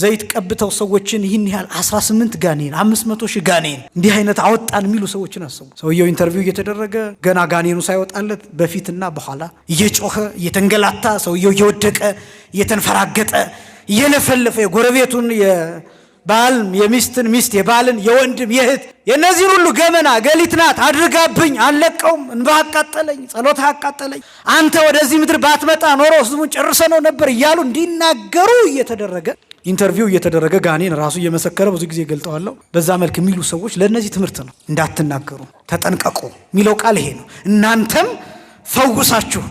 ዘይት ቀብተው ሰዎችን ይህን ያህል 18 ጋኔን 500,000 ጋኔን እንዲህ አይነት አወጣን የሚሉ ሰዎችን አሰቡ። ሰውየው ኢንተርቪው እየተደረገ ገና ጋኔኑ ሳይወጣለት በፊትና በኋላ እየጮኸ እየተንገላታ ሰውየው እየወደቀ እየተንፈራገጠ እየለፈለፈ የጎረቤቱን የባል የሚስትን ሚስት የባልን የወንድም የእህት የነዚህን ሁሉ ገመና ገሊት ናት አድርጋብኝ አለቀውም እንባ አቃጠለኝ ጸሎት አቃጠለኝ አንተ ወደዚህ ምድር ባትመጣ ኖሮ ህዝቡን ጨርሰነው ነበር እያሉ እንዲናገሩ እየተደረገ ኢንተርቪው እየተደረገ ጋኔን ራሱ እየመሰከረ ብዙ ጊዜ ገልጠዋለሁ። በዛ መልክ የሚሉ ሰዎች ለነዚህ ትምህርት ነው። እንዳትናገሩ ተጠንቀቁ የሚለው ቃል ይሄ ነው። እናንተም ፈውሳችሁ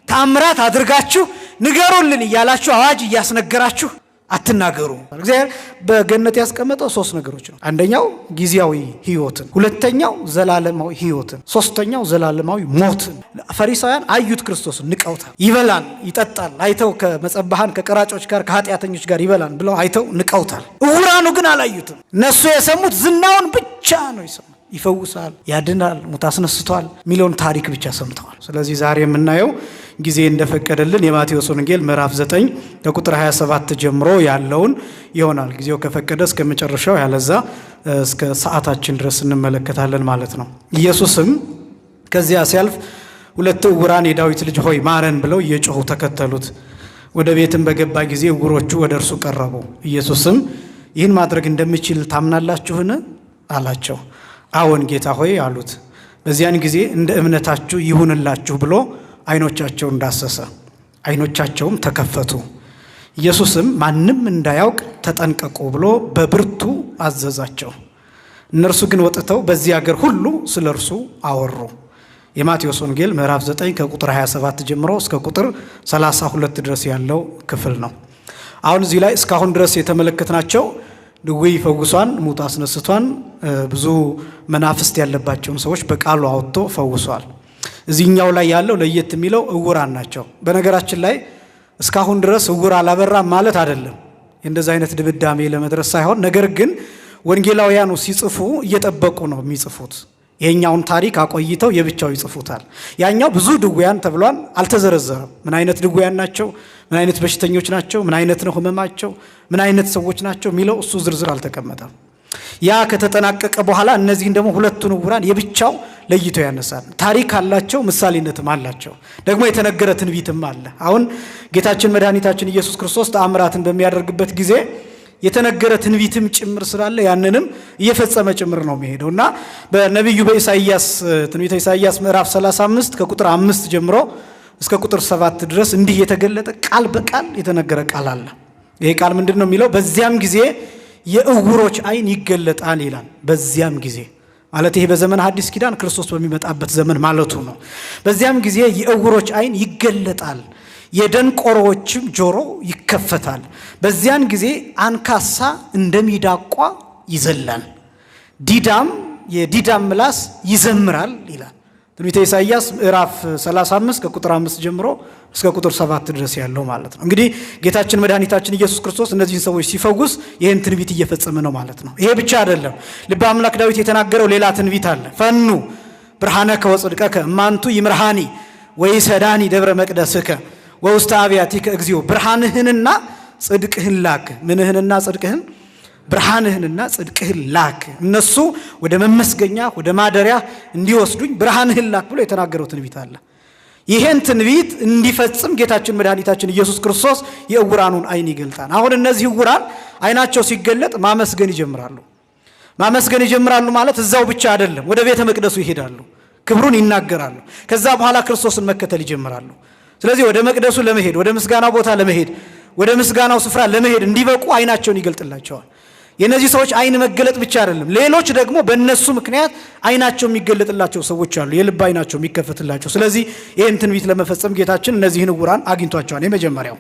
ተአምራት አድርጋችሁ ንገሩልን እያላችሁ አዋጅ እያስነገራችሁ አትናገሩ። እግዚአብሔር በገነት ያስቀመጠው 3 ነገሮች ነው። አንደኛው ጊዜያዊ ህይወትን፣ ሁለተኛው ዘላለማዊ ህይወትን፣ ሶስተኛው ዘላለማዊ ሞትን። ፈሪሳውያን አዩት፣ ክርስቶስን ንቀውታል። ይበላል ይጠጣል አይተው ከመጸባሃን ከቀራጮች ጋር ከኃጢአተኞች ጋር ይበላል ብለው አይተው ንቀውታል። እውራኑ ግን አላዩትም። እነሱ የሰሙት ዝናውን ብቻ ነው የሰሙት። ይፈውሳል፣ ያድናል፣ ሙት አስነስቷል የሚለውን ታሪክ ብቻ ሰምተዋል። ስለዚህ ዛሬ የምናየው ጊዜ እንደፈቀደልን የማቴዎስ ወንጌል ምዕራፍ 9 ከቁጥር 27 ጀምሮ ያለውን ይሆናል። ጊዜው ከፈቀደ እስከ መጨረሻው ያለዛ እስከ ሰዓታችን ድረስ እንመለከታለን ማለት ነው። ኢየሱስም ከዚያ ሲያልፍ 2 ዕውራን የዳዊት ልጅ ሆይ ማረን ብለው እየጮሁ ተከተሉት። ወደ ቤትም በገባ ጊዜ ዕውሮቹ ወደ እርሱ ቀረቡ። ኢየሱስም ይህን ማድረግ እንደምችል ታምናላችሁን አላቸው። አዎን ጌታ ሆይ አሉት። በዚያን ጊዜ እንደ እምነታችሁ ይሁንላችሁ ብሎ ዓይኖቻቸውን ዳሰሰ፣ ዓይኖቻቸውም ተከፈቱ። ኢየሱስም ማንም እንዳያውቅ ተጠንቀቁ ብሎ በብርቱ አዘዛቸው። እነርሱ ግን ወጥተው በዚህ አገር ሁሉ ስለ እርሱ አወሩ። የማቴዎስ ወንጌል ምዕራፍ 9 ከቁጥር 27 ጀምሮ እስከ ቁጥር 32 ድረስ ያለው ክፍል ነው። አሁን እዚህ ላይ እስካሁን ድረስ የተመለከትናቸው ድውይ ፈውሷን፣ ሙት አስነስቷን፣ ብዙ መናፍስት ያለባቸውን ሰዎች በቃሉ አውጥቶ ፈውሷል። እዚህኛው ላይ ያለው ለየት የሚለው ዕውራን ናቸው። በነገራችን ላይ እስካሁን ድረስ ዕውር አላበራም ማለት አይደለም፣ እንደዚህ አይነት ድምዳሜ ለመድረስ ሳይሆን፣ ነገር ግን ወንጌላውያኑ ሲጽፉ እየጠበቁ ነው የሚጽፉት። ይሄኛውን ታሪክ አቆይተው የብቻው ይጽፉታል። ያኛው ብዙ ድውያን ተብሏል፣ አልተዘረዘረም። ምን አይነት ድውያን ናቸው፣ ምን አይነት በሽተኞች ናቸው፣ ምን አይነት ነው ህመማቸው፣ ምን አይነት ሰዎች ናቸው የሚለው እሱ ዝርዝር አልተቀመጠም። ያ ከተጠናቀቀ በኋላ እነዚህን ደግሞ 2ቱን ዕውራን የብቻው ለይቶ ያነሳል። ታሪክ አላቸው፣ ምሳሌነትም አላቸው፣ ደግሞ የተነገረ ትንቢትም አለ። አሁን ጌታችን መድኃኒታችን ኢየሱስ ክርስቶስ ተአምራትን በሚያደርግበት ጊዜ የተነገረ ትንቢትም ጭምር ስላለ ያንንም እየፈጸመ ጭምር ነው የሚሄደው እና በነቢዩ በኢሳይያስ ትንቢተ ኢሳይያስ ምዕራፍ 35 ከቁጥር 5 ጀምሮ እስከ ቁጥር 7 ድረስ እንዲህ የተገለጠ ቃል በቃል የተነገረ ቃል አለ። ይሄ ቃል ምንድን ነው የሚለው? በዚያም ጊዜ የዕውሮች ዓይን ይገለጣል ይላል። በዚያም ጊዜ ማለት ይሄ በዘመን ሐዲስ ኪዳን ክርስቶስ በሚመጣበት ዘመን ማለቱ ነው። በዚያም ጊዜ የዕውሮች ዓይን ይገለጣል፣ የደንቆሮዎችም ጆሮ ይከፈታል። በዚያን ጊዜ አንካሳ እንደሚዳቋ ይዘላል፣ ዲዳም የዲዳም ምላስ ይዘምራል ይላል። ትንቢተ ኢሳይያስ ምዕራፍ 35 ከቁጥር 5 ጀምሮ እስከ ቁጥር 7 ድረስ ያለው ማለት ነው። እንግዲህ ጌታችን መድኃኒታችን ኢየሱስ ክርስቶስ እነዚህን ሰዎች ሲፈውስ ይህን ትንቢት እየፈጸመ ነው ማለት ነው። ይሄ ብቻ አይደለም። ልበ አምላክ ዳዊት የተናገረው ሌላ ትንቢት አለ። ፈኑ ብርሃነከ ወጽድቀከ እማንቱ ይምርሃኒ ወይሰዳኒ ደብረ መቅደስከ ወውስተ አብያቲከ እግዚኦ። ብርሃንህንና ጽድቅህን ላክ። ምንህንና ጽድቅህን? ብርሃንህንና ጽድቅህን ላክ። እነሱ ወደ መመስገኛ ወደ ማደሪያ እንዲወስዱኝ ብርሃንህን ላክ ብሎ የተናገረው ትንቢት አለ። ይሄን ትንቢት እንዲፈጽም ጌታችን መድኃኒታችን ኢየሱስ ክርስቶስ የዕውራኑን ዓይን ይገልጣል። አሁን እነዚህ ዕውራን ዓይናቸው ሲገለጥ ማመስገን ይጀምራሉ። ማመስገን ይጀምራሉ ማለት እዛው ብቻ አይደለም፣ ወደ ቤተ መቅደሱ ይሄዳሉ፣ ክብሩን ይናገራሉ። ከዛ በኋላ ክርስቶስን መከተል ይጀምራሉ። ስለዚህ ወደ መቅደሱ ለመሄድ ወደ ምስጋናው ቦታ ለመሄድ ወደ ምስጋናው ስፍራ ለመሄድ እንዲበቁ ዓይናቸውን ይገልጥላቸዋል። የነዚህ ሰዎች ዓይን መገለጥ ብቻ አይደለም፣ ሌሎች ደግሞ በእነሱ ምክንያት ዓይናቸው የሚገለጥላቸው ሰዎች አሉ፣ የልብ ዓይናቸው የሚከፈትላቸው። ስለዚህ ይህን ትንቢት ለመፈጸም ጌታችን እነዚህን ዕውራን አግኝቷቸዋል። የመጀመሪያው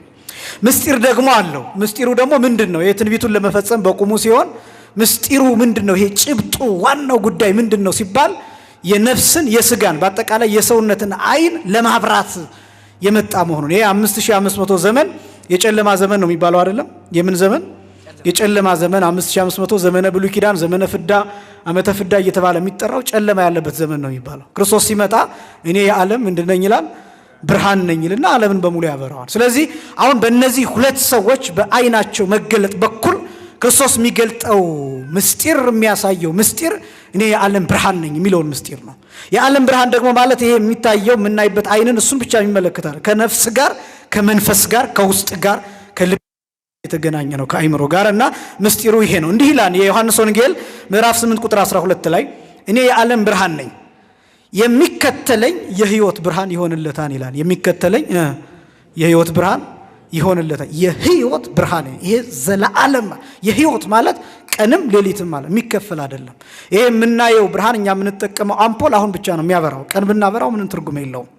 ምስጢር ደግሞ አለው። ምስጢሩ ደግሞ ምንድን ነው? የትንቢቱን ለመፈጸም በቁሙ ሲሆን ምስጢሩ ምንድን ነው? ይሄ ጭብጡ ዋናው ጉዳይ ምንድን ነው ሲባል የነፍስን የስጋን በአጠቃላይ የሰውነትን ዓይን ለማብራት የመጣ መሆኑን። ይሄ 5500 ዘመን የጨለማ ዘመን ነው የሚባለው አይደለም? የምን ዘመን? የጨለማ ዘመን 5500 ዘመነ ብሉይ ኪዳን፣ ዘመነ ፍዳ፣ ዓመተ ፍዳ እየተባለ የሚጠራው ጨለማ ያለበት ዘመን ነው የሚባለው። ክርስቶስ ሲመጣ እኔ የዓለም ምንድን ነኝ ይላል? ብርሃን ነኝ ይልና ዓለምን በሙሉ ያበራዋል። ስለዚህ አሁን በእነዚህ 2 ሰዎች በዓይናቸው መገለጥ በኩል ክርስቶስ የሚገልጠው ምስጢር የሚያሳየው ምስጢር እኔ የዓለም ብርሃን ነኝ የሚለውን ምስጢር ነው። የዓለም ብርሃን ደግሞ ማለት ይሄ የሚታየው የምናይበት አይንን እሱን ብቻ የሚመለከታል። ከነፍስ ጋር ከመንፈስ ጋር ከውስጥ ጋር ከልብ የተገናኘ ነው ከአይምሮ ጋር እና ምስጢሩ ይሄ ነው። እንዲህ ይላል የዮሐንስ ወንጌል ምዕራፍ 8 ቁጥር 12 ላይ እኔ የዓለም ብርሃን ነኝ የሚከተለኝ የሕይወት ብርሃን ይሆንለታል ይላል። የሚከተለኝ የሕይወት ብርሃን ይሆንለታል። የሕይወት ብርሃን ይሄ ዘለዓለም የሕይወት ማለት ቀንም ሌሊትም ማለት የሚከፈል አይደለም። ይሄ የምናየው ብርሃን እኛ የምንጠቀመው አምፖል አሁን ብቻ ነው የሚያበራው። ቀን ብናበራው ምንም ትርጉም የለውም።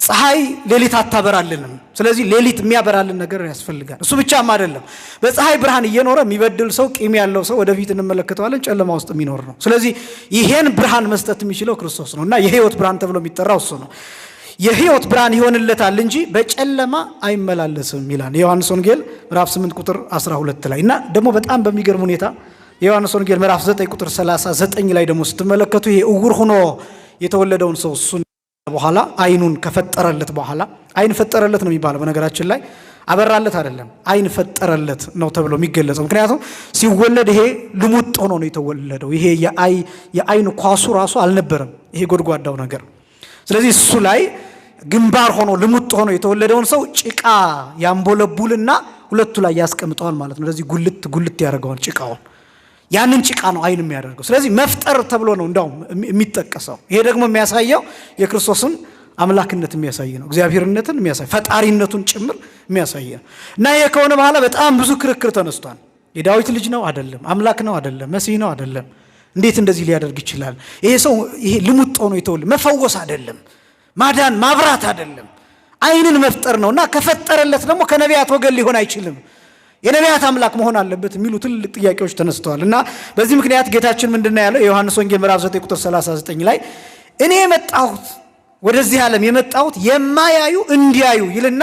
ፀሐይ ሌሊት አታበራልንም። ስለዚህ ሌሊት የሚያበራልን ነገር ያስፈልጋል። እሱ ብቻም አይደለም። በፀሐይ ብርሃን እየኖረ የሚበድል ሰው ቂም ያለው ሰው ወደፊት እንመለከተዋለን ጨለማ ውስጥ የሚኖር ነው። ስለዚህ ይሄን ብርሃን መስጠት የሚችለው ክርስቶስ ነው እና የሕይወት ብርሃን ተብሎ የሚጠራው እሱ ነው። የሕይወት ብርሃን ይሆንለታል እንጂ በጨለማ አይመላለስም ይላል የዮሐንስ ወንጌል ምዕራፍ 8 ቁጥር 12 ላይ እና ደግሞ በጣም በሚገርም ሁኔታ የዮሐንስ ወንጌል ምዕራፍ 9 ቁጥር 39 ላይ ደግሞ ስትመለከቱ ይሄ እውር ሆኖ የተወለደውን ሰው እሱን በኋላ አይኑን ከፈጠረለት በኋላ አይን ፈጠረለት ነው የሚባለው። በነገራችን ላይ አበራለት አይደለም አይን ፈጠረለት ነው ተብሎ የሚገለጸው። ምክንያቱም ሲወለድ ይሄ ልሙጥ ሆኖ ነው የተወለደው። ይሄ የአይን ኳሱ ራሱ አልነበረም ይሄ ጎድጓዳው ነገር። ስለዚህ እሱ ላይ ግንባር ሆኖ ልሙጥ ሆኖ የተወለደውን ሰው ጭቃ ያንቦለቡልና ሁለቱ ላይ ያስቀምጠዋል ማለት ነው። ስለዚህ ጉልት ያደርገዋል ጭቃውን። ያንን ጭቃ ነው አይን የሚያደርገው። ስለዚህ መፍጠር ተብሎ ነው እንዳውም የሚጠቀሰው። ይሄ ደግሞ የሚያሳየው የክርስቶስን አምላክነት የሚያሳይ ነው። እግዚአብሔርነትን የሚያሳይ ፈጣሪነቱን ጭምር የሚያሳይ ነው እና ይሄ ከሆነ በኋላ በጣም ብዙ ክርክር ተነስቷል። የዳዊት ልጅ ነው አይደለም፣ አምላክ ነው አይደለም፣ መሲህ ነው አይደለም፣ እንዴት እንደዚህ ሊያደርግ ይችላል? ይሄ ሰው ይሄ ልሙጥ ሆኖ የተወለደ መፈወስ አይደለም፣ ማዳን ማብራት አይደለም፣ አይንን መፍጠር ነውና ከፈጠረለት ደግሞ ከነቢያት ወገን ሊሆን አይችልም፣ የነቢያት አምላክ መሆን አለበት የሚሉ ትልልቅ ጥያቄዎች ተነስተዋል። እና በዚህ ምክንያት ጌታችን ምንድነው ያለው? የዮሐንስ ወንጌል ምዕራፍ 9 ቁጥር 39 ላይ እኔ የመጣሁት ወደዚህ ዓለም የመጣሁት የማያዩ እንዲያዩ ይልና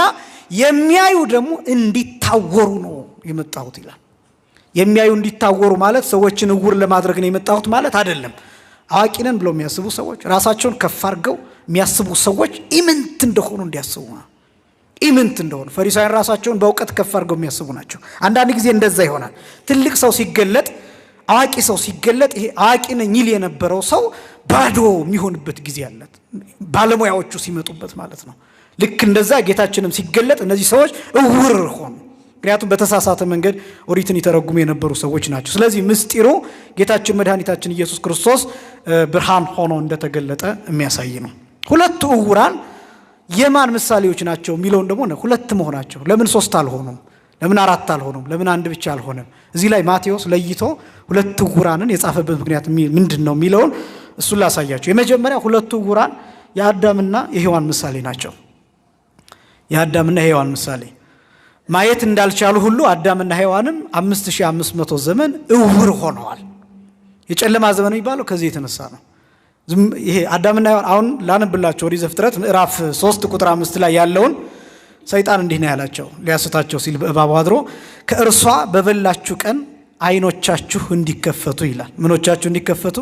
የሚያዩ ደግሞ እንዲታወሩ ነው የመጣሁት ይላል። የሚያዩ እንዲታወሩ ማለት ሰዎችን እውር ለማድረግ ነው የመጣሁት ማለት አይደለም። አዋቂ ነን ብለው የሚያስቡ ሰዎች፣ ራሳቸውን ከፍ አድርገው የሚያስቡ ሰዎች ኢምንት እንደሆኑ እንዲያስቡ ነው። ኢምንት እንደሆኑ ፈሪሳውያን ራሳቸውን በእውቀት ከፍ አድርገው የሚያስቡ ናቸው። አንዳንድ ጊዜ እንደዛ ይሆናል። ትልቅ ሰው ሲገለጥ፣ አዋቂ ሰው ሲገለጥ ይሄ አዋቂ ነኝ ይል የነበረው ሰው ባዶ የሚሆንበት ጊዜ አለ፣ ባለሙያዎቹ ሲመጡበት ማለት ነው። ልክ እንደዛ ጌታችንም ሲገለጥ እነዚህ ሰዎች እውር ሆኑ። ምክንያቱም በተሳሳተ መንገድ ኦሪትን ይተረጉሙ የነበሩ ሰዎች ናቸው። ስለዚህ ምስጢሩ ጌታችን መድኃኒታችን ኢየሱስ ክርስቶስ ብርሃን ሆኖ እንደተገለጠ የሚያሳይ ነው። ሁለቱ እውራን የማን ምሳሌዎች ናቸው የሚለውን ደግሞ ሁለት መሆናቸው ለምን ሶስት አልሆኑም? ለምን አራት አልሆኑም? ለምን አንድ ብቻ አልሆነም? እዚህ ላይ ማቴዎስ ለይቶ ሁለት እውራንን የጻፈበት ምክንያት ምንድን ነው የሚለውን እሱን ላሳያቸው። የመጀመሪያ ሁለቱ እውራን የአዳምና የሔዋን ምሳሌ ናቸው። የአዳምና የሔዋን ምሳሌ ማየት እንዳልቻሉ ሁሉ አዳምና ሔዋንም 5500 ዘመን እውር ሆነዋል። የጨለማ ዘመን የሚባለው ከዚህ የተነሳ ነው። ይሄ አዳምና ሔዋን አሁን ላነብላችሁ ኦሪት ዘፍጥረት ምዕራፍ 3 ቁጥር 5 ላይ ያለውን ሰይጣን እንዲህ ነው ያላቸው ሊያስታቸው ሲል በእባቡ አድሮ ከእርሷ በበላችሁ ቀን አይኖቻችሁ እንዲከፈቱ ይላል። ምኖቻችሁ እንዲከፈቱ?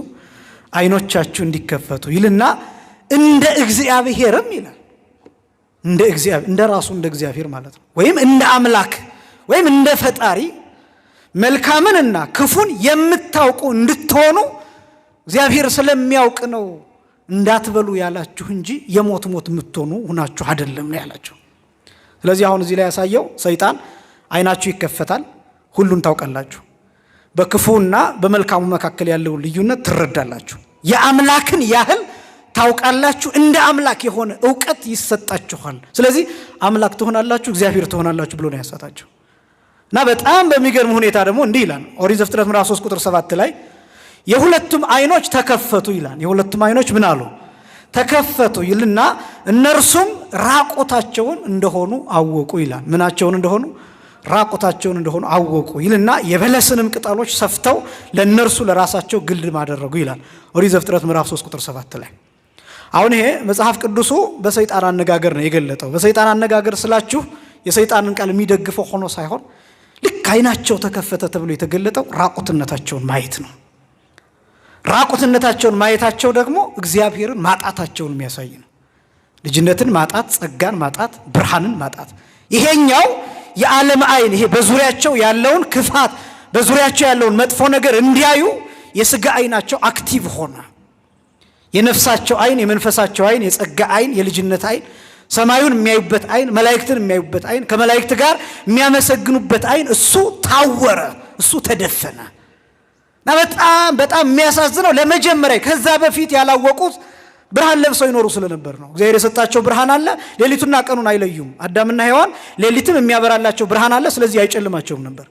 አይኖቻችሁ እንዲከፈቱ ይልና እንደ እግዚአብሔርም ይላል። እንደ እግዚአብሔር እንደ ራሱ እንደ እግዚአብሔር ማለት ነው። ወይም እንደ አምላክ ወይም እንደ ፈጣሪ መልካምንና ክፉን የምታውቁ እንድትሆኑ እግዚአብሔር ስለሚያውቅ ነው እንዳትበሉ ያላችሁ እንጂ የሞት ሞት የምትሆኑ ሁናችሁ አይደለም ነው ያላቸው። ስለዚህ አሁን እዚህ ላይ ያሳየው ሰይጣን አይናችሁ ይከፈታል፣ ሁሉን ታውቃላችሁ፣ በክፉና በመልካሙ መካከል ያለውን ልዩነት ትረዳላችሁ፣ የአምላክን ያህል ታውቃላችሁ፣ እንደ አምላክ የሆነ ዕውቀት ይሰጣችኋል። ስለዚህ አምላክ ትሆናላችሁ፣ እግዚአብሔር ትሆናላችሁ ብሎ ነው ያሳታቸው። እና በጣም በሚገርም ሁኔታ ደግሞ እንዲህ ይላል ኦሪት ዘፍጥረት ምዕራፍ 3 ቁጥር 7 ላይ የሁለቱም አይኖች ተከፈቱ ይላል። የሁለቱም አይኖች ምን አሉ? ተከፈቱ ይልና እነርሱም ራቆታቸውን እንደሆኑ አወቁ ይላል። ምናቸውን እንደሆኑ? ራቆታቸውን እንደሆኑ አወቁ ይልና የበለስንም ቅጠሎች ሰፍተው ለእነርሱ ለራሳቸው ግልድም አደረጉ ይላል ኦሪት ዘፍጥረት ምዕራፍ 3 ቁጥር 7 ላይ። አሁን ይሄ መጽሐፍ ቅዱሱ በሰይጣን አነጋገር ነው የገለጠው። በሰይጣን አነጋገር ስላችሁ የሰይጣንን ቃል የሚደግፈው ሆኖ ሳይሆን ልክ አይናቸው ተከፈተ ተብሎ የተገለጠው ራቁትነታቸውን ማየት ነው። ራቁትነታቸውን ማየታቸው ደግሞ እግዚአብሔርን ማጣታቸውን የሚያሳይ ነው። ልጅነትን ማጣት፣ ጸጋን ማጣት፣ ብርሃንን ማጣት። ይሄኛው የዓለም አይን ይሄ በዙሪያቸው ያለውን ክፋት በዙሪያቸው ያለውን መጥፎ ነገር እንዲያዩ የሥጋ አይናቸው አክቲቭ ሆነ። የነፍሳቸው አይን፣ የመንፈሳቸው አይን፣ የጸጋ አይን፣ የልጅነት አይን፣ ሰማዩን የሚያዩበት አይን፣ መላእክትን የሚያዩበት አይን፣ ከመላእክት ጋር የሚያመሰግኑበት አይን እሱ ታወረ፣ እሱ ተደፈነ። እና በጣም የሚያሳዝነው ለመጀመሪያ ከዛ በፊት ያላወቁት ብርሃን ለብሰው ይኖሩ ስለነበር ነው። እግዚአብሔር የሰጣቸው ብርሃን አለ፣ ሌሊቱና ቀኑን አይለዩም። አዳምና ሔዋን ሌሊትም የሚያበራላቸው ብርሃን አለ፣ ስለዚህ አይጨልማቸውም ነበር።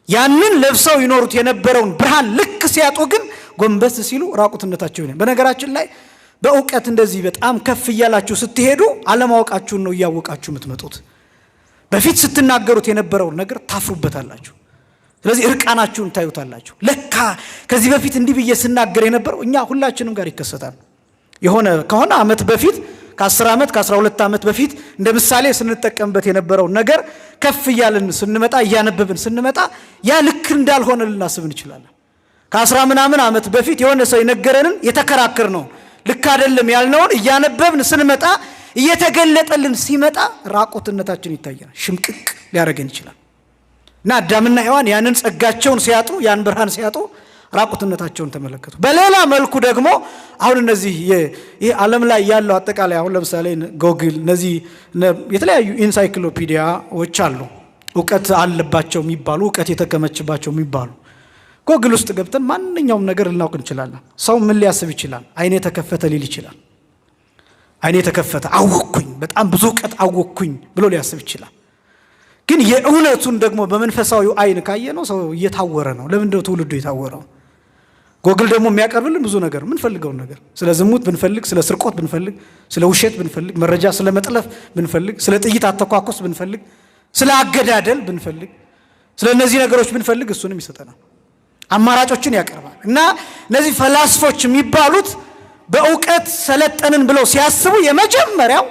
ያንን ለብሰው ይኖሩት የነበረውን ብርሃን ልክ ሲያጡ ግን ጎንበስ ሲሉ ራቁትነታቸው ይሆናል። በነገራችን ላይ በእውቀት እንደዚህ በጣም ከፍ እያላችሁ ስትሄዱ አለማወቃችሁን ነው እያወቃችሁ የምትመጡት። በፊት ስትናገሩት የነበረውን ነገር ታፍሩበታላችሁ። ስለዚህ እርቃናችሁን ታዩታላችሁ። ለካ ከዚህ በፊት እንዲህ ብዬ ስናገር የነበረው እኛ ሁላችንም ጋር ይከሰታል። የሆነ ከሆነ ዓመት በፊት ከ10 ዓመት ከ12 ዓመት በፊት እንደ ምሳሌ ስንጠቀምበት የነበረው ነገር ከፍ እያልን ስንመጣ እያነበብን ስንመጣ ያ ልክ እንዳልሆነ ልናስብ እንችላለን። ከ10 ምናምን ዓመት በፊት የሆነ ሰው የነገረንን የተከራከር ነው ልክ አይደለም ያልነውን እያነበብን ስንመጣ እየተገለጠልን ሲመጣ ራቁትነታችን ይታየናል። ሽምቅቅ ሊያደርገን ይችላል። እና አዳምና ሔዋን ያንን ጸጋቸውን ሲያጡ፣ ያን ብርሃን ሲያጡ ራቁትነታቸውን ተመለከቱ። በሌላ መልኩ ደግሞ አሁን እነዚህ ይሄ ዓለም ላይ ያለው አጠቃላይ አሁን ለምሳሌ ጎግል፣ እነዚህ የተለያዩ ኢንሳይክሎፒዲያዎች አሉ፣ እውቀት አለባቸው የሚባሉ እውቀት የተከመችባቸው የሚባሉ ጎግል ውስጥ ገብተን ማንኛውም ነገር ልናውቅ እንችላለን። ሰው ምን ሊያስብ ይችላል? አይኔ ተከፈተ ሊል ይችላል። አይኔ ተከፈተ፣ አወቅኩኝ፣ በጣም ብዙ እውቀት አወቅኩኝ ብሎ ሊያስብ ይችላል። ግን የእውነቱን ደግሞ በመንፈሳዊ አይን ካየነው ሰው እየታወረ ነው። ለምንድነው ትውልዱ የታወረው? ጎግል ደግሞ የሚያቀርብልን ብዙ ነገር፣ ምንፈልገውን ነገር፣ ስለ ዝሙት ብንፈልግ፣ ስለ ስርቆት ብንፈልግ፣ ስለ ውሸት ብንፈልግ፣ መረጃ ስለ መጥለፍ ብንፈልግ፣ ስለ ጥይት አተኳኮስ ብንፈልግ፣ ስለ አገዳደል ብንፈልግ፣ ስለ እነዚህ ነገሮች ብንፈልግ እሱንም ይሰጠናል። አማራጮችን ያቀርባል። እና እነዚህ ፈላስፎች የሚባሉት በእውቀት ሰለጠንን ብለው ሲያስቡ የመጀመሪያው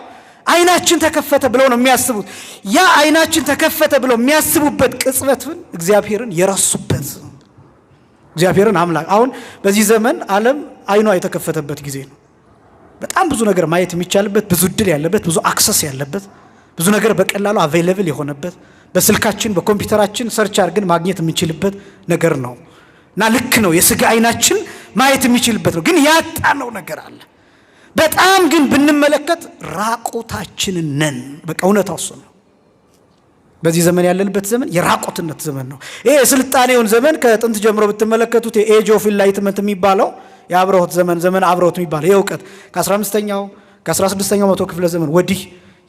አይናችን ተከፈተ ብለው ነው የሚያስቡት። ያ አይናችን ተከፈተ ብለው የሚያስቡበት ቅጽበትን እግዚአብሔርን የረሱበት፣ እግዚአብሔርን አምላክ። አሁን በዚህ ዘመን ዓለም አይኗ የተከፈተበት ጊዜ ነው። በጣም ብዙ ነገር ማየት የሚቻልበት፣ ብዙ እድል ያለበት፣ ብዙ አክሰስ ያለበት፣ ብዙ ነገር በቀላሉ አቬይለብል የሆነበት፣ በስልካችን በኮምፒውተራችን ሰርች አድርገን ማግኘት የምንችልበት ነገር ነው። እና ልክ ነው፣ የሥጋ አይናችን ማየት የሚችልበት ነው። ግን ያጣነው ነገር አለ። በጣም ግን ብንመለከት ራቁታችንን ነን። በቃ እውነታው እሱ ነው። በዚህ ዘመን ያለንበት ዘመን የራቁትነት ዘመን ነው። ይሄ የስልጣኔውን ዘመን ከጥንት ጀምሮ ብትመለከቱት የኤጅ ኦፍ ኢንላይትመንት የሚባለው የአብርሆት ዘመን አብርሆት የሚባለው የእውቀት ከ15ኛው ከ16ኛው መቶ ክፍለ ዘመን ወዲህ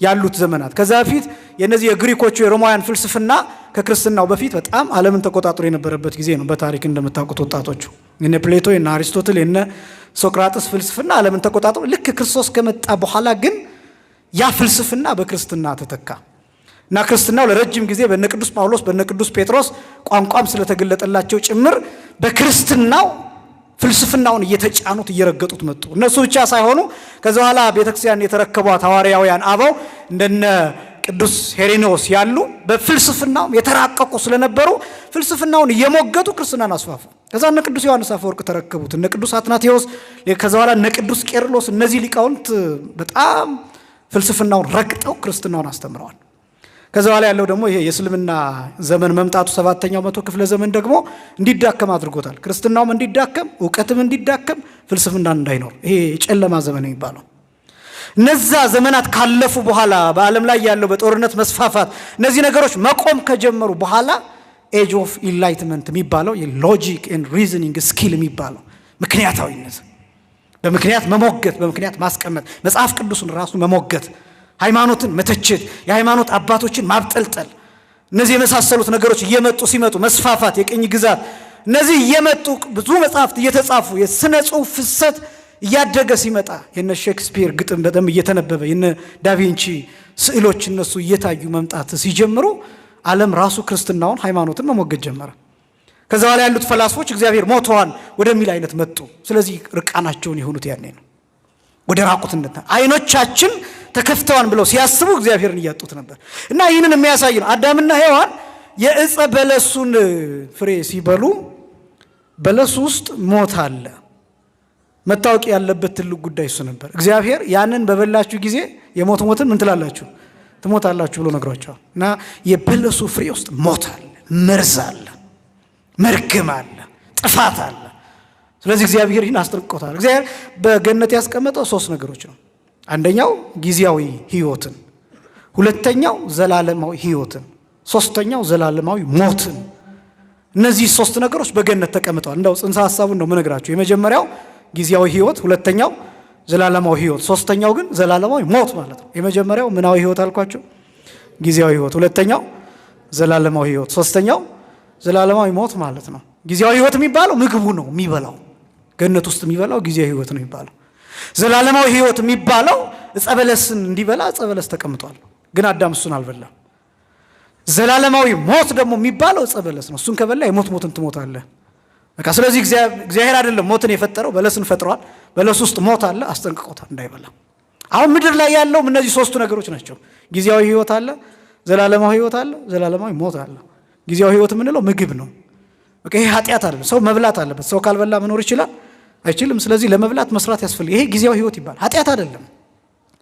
ያሉት ዘመናት። ከዛ በፊት የነዚህ የግሪኮቹ የሮማውያን ፍልስፍና ከክርስትናው በፊት በጣም ዓለምን ተቆጣጥሮ የነበረበት ጊዜ ነው። በታሪክ እንደምታውቁት ወጣቶቹ እነ ፕሌቶ፣ እነ አሪስቶትል፣ እነ ሶቅራጥስ ፍልስፍና ዓለምን ተቆጣጥሮ ልክ ክርስቶስ ከመጣ በኋላ ግን ያ ፍልስፍና በክርስትና ተተካ እና ክርስትናው ለረጅም ጊዜ በነ ቅዱስ ጳውሎስ በነ ቅዱስ ጴጥሮስ ቋንቋም ስለተገለጠላቸው ጭምር በክርስትናው ፍልስፍናውን እየተጫኑት እየረገጡት መጡ። እነሱ ብቻ ሳይሆኑ ከዛ በኋላ ቤተክርስቲያን የተረከቧት ሐዋርያውያን አበው እንደነ ቅዱስ ሄሬኔዎስ ያሉ በፍልስፍናው የተራቀቁ ስለነበሩ ፍልስፍናውን እየሞገቱ ክርስትናን አስፋፉ። ከዛ እነ ቅዱስ ዮሐንስ አፈወርቅ ተረከቡት፣ እነ ቅዱስ አትናቴዎስ፣ ከዛ በኋላ እነ ቅዱስ ቄርሎስ። እነዚህ ሊቃውንት በጣም ፍልስፍናውን ረግጠው ክርስትናውን አስተምረዋል። ከዛ በኋላ ያለው ደግሞ ይሄ የእስልምና ዘመን መምጣቱ 7ኛው መቶ ክፍለ ዘመን ደግሞ እንዲዳከም አድርጎታል። ክርስትናውም እንዲዳከም፣ እውቀትም እንዲዳከም፣ ፍልስፍና እንዳይኖር፣ ይሄ የጨለማ ዘመን የሚባለው። እነዛ ዘመናት ካለፉ በኋላ በዓለም ላይ ያለው በጦርነት መስፋፋት እነዚህ ነገሮች መቆም ከጀመሩ በኋላ ኤጅ ኦፍ ኢንላይትመንት የሚባለው የሎጂክ ኤንድ ሪዝኒንግ ስኪል የሚባለው ምክንያታዊነት፣ በምክንያት መሞገት፣ በምክንያት ማስቀመጥ፣ መጽሐፍ ቅዱስን ራሱ መሞገት፣ ሃይማኖትን መተቸት፣ የሃይማኖት አባቶችን ማብጠልጠል፣ እነዚህ የመሳሰሉት ነገሮች እየመጡ ሲመጡ መስፋፋት፣ የቅኝ ግዛት እነዚህ እየመጡ ብዙ መጽሐፍት እየተጻፉ የስነ ጽሑፍ ፍሰት እያደገ ሲመጣ የነ ሼክስፒር ግጥም በደም እየተነበበ የነ ዳቪንቺ ስዕሎች እነሱ እየታዩ መምጣት ሲጀምሩ ዓለም ራሱ ክርስትናውን ሃይማኖትን መሞገት ጀመረ። ከዛ በኋላ ያሉት ፈላስፎች እግዚአብሔር ሞተዋል ወደሚል አይነት መጡ። ስለዚህ ርቃናቸውን የሆኑት ያኔ ነው፣ ወደ ራቁትነት። አይኖቻችን ተከፍተዋል ብለው ሲያስቡ እግዚአብሔርን እያጡት ነበር። እና ይህንን የሚያሳይ ነው። አዳምና ሔዋን የዕፀ በለሱን ፍሬ ሲበሉ በለሱ ውስጥ ሞት አለ። መታወቅ ያለበት ትልቅ ጉዳይ እሱ ነበር። እግዚአብሔር ያንን በበላችሁ ጊዜ የሞት ሞትን ምን ትላላችሁ? ትሞታላችሁ ብሎ ነግሯቸዋል። እና የበለሱ ፍሬ ውስጥ ሞት አለ፣ መርዝ አለ። መርገም አለ፣ ጥፋት አለ። ስለዚህ እግዚአብሔር ይህን አስጠንቅቆታል። እግዚአብሔር በገነት ያስቀመጠው 3 ነገሮች ነው። አንደኛው ጊዜያዊ ሕይወትን፣ ሁለተኛው ዘላለማዊ ሕይወትን፣ ሶስተኛው ዘላለማዊ ሞትን። እነዚህ 3 ነገሮች በገነት ተቀምጠዋል። እንደው ጽንሰ ሐሳቡን ነው የምነግራችሁ። የመጀመሪያው ጊዜያዊ ሕይወት፣ ሁለተኛው ዘላለማዊ ሕይወት፣ ሶስተኛው ግን ዘላለማዊ ሞት ማለት ነው። የመጀመሪያው ምናዊ ሕይወት አልኳቸው? ጊዜያዊ ሕይወት፣ ሁለተኛው ዘላለማዊ ሕይወት፣ ሶስተኛው ዘላለማዊ ሞት ማለት ነው። ጊዜያዊ ሕይወት የሚባለው ምግቡ ነው የሚበላው፣ ገነት ውስጥ የሚበላው ጊዜያዊ ሕይወት ነው የሚባለው። ዘላለማዊ ሕይወት የሚባለው ዕፀ በለስን እንዲበላ ዕፀ በለስ ተቀምጧል፣ ግን አዳም እሱን አልበላም። ዘላለማዊ ሞት ደግሞ የሚባለው ዕፀ በለስ ነው። እሱን ከበላ የሞት ሞትን ትሞታለህ። በቃ ስለዚህ እግዚአብሔር አይደለም ሞትን የፈጠረው፣ በለስን ፈጥሯል። በለስ ውስጥ ሞት አለ፣ አስጠንቅቆታል እንዳይበላ። አሁን ምድር ላይ ያለውም እነዚህ 3 ነገሮች ናቸው። ጊዜያዊ ሕይወት አለ፣ ዘላለማዊ ሕይወት አለ፣ ዘላለማዊ ሞት አለ። ጊዜያዊ ሕይወት የምንለው ምግብ ነው። በቃ ይሄ ኃጢአት አይደለም። ሰው መብላት አለበት። ሰው ካልበላ መኖር ይችላል? አይችልም። ስለዚህ ለመብላት መስራት ያስፈልጋል። ይሄ ጊዜያዊ ሕይወት ይባላል። ኃጢአት አይደለም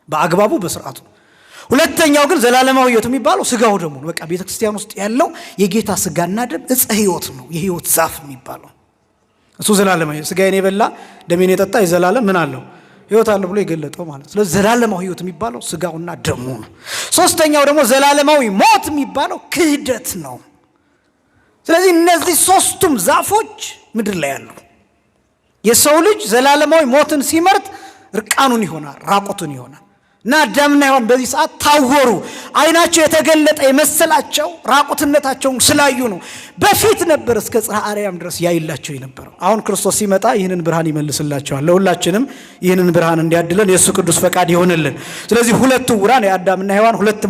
በአግባቡ በስርዓቱ። ሁለተኛው ግን ዘላለማዊ ሕይወት የሚባለው ስጋው ደግሞ ነው። በቃ ቤተክርስቲያን ውስጥ ያለው የጌታ ስጋና ደም ዕፀ ሕይወት ነው፣ የሕይወት ዛፍ የሚባለው እሱ ዘላለማዊ። ስጋዬን የበላ ደሜን የጠጣ የዘላለም ምን አለው? ሕይወት አለው ብሎ የገለጠው ማለት። ስለዚህ ዘላለማዊ ሕይወት የሚባለው ስጋውና ደሙ ነው። ሶስተኛው ደግሞ ዘላለማዊ ሞት የሚባለው ክህደት ነው። ስለዚህ እነዚህ 3ቱም ዛፎች ምድር ላይ ያሉ፣ የሰው ልጅ ዘላለማዊ ሞትን ሲመርጥ እርቃኑን ይሆናል፣ ራቁቱን ይሆናል። እና አዳምና ሔዋን በዚህ ሰዓት ታወሩ። አይናቸው የተገለጠ የመሰላቸው ራቁትነታቸውን ስላዩ ነው። በፊት ነበር እስከ ጽርሐ አርያም ድረስ ያይላቸው የነበረው። አሁን ክርስቶስ ሲመጣ ይህንን ብርሃን ይመልስላቸዋል። ለሁላችንም ይህንን ብርሃን እንዲያድለን የእሱ ቅዱስ ፈቃድ ይሆንልን። ስለዚህ 2 ዕውራን የአዳምና ሔዋን 2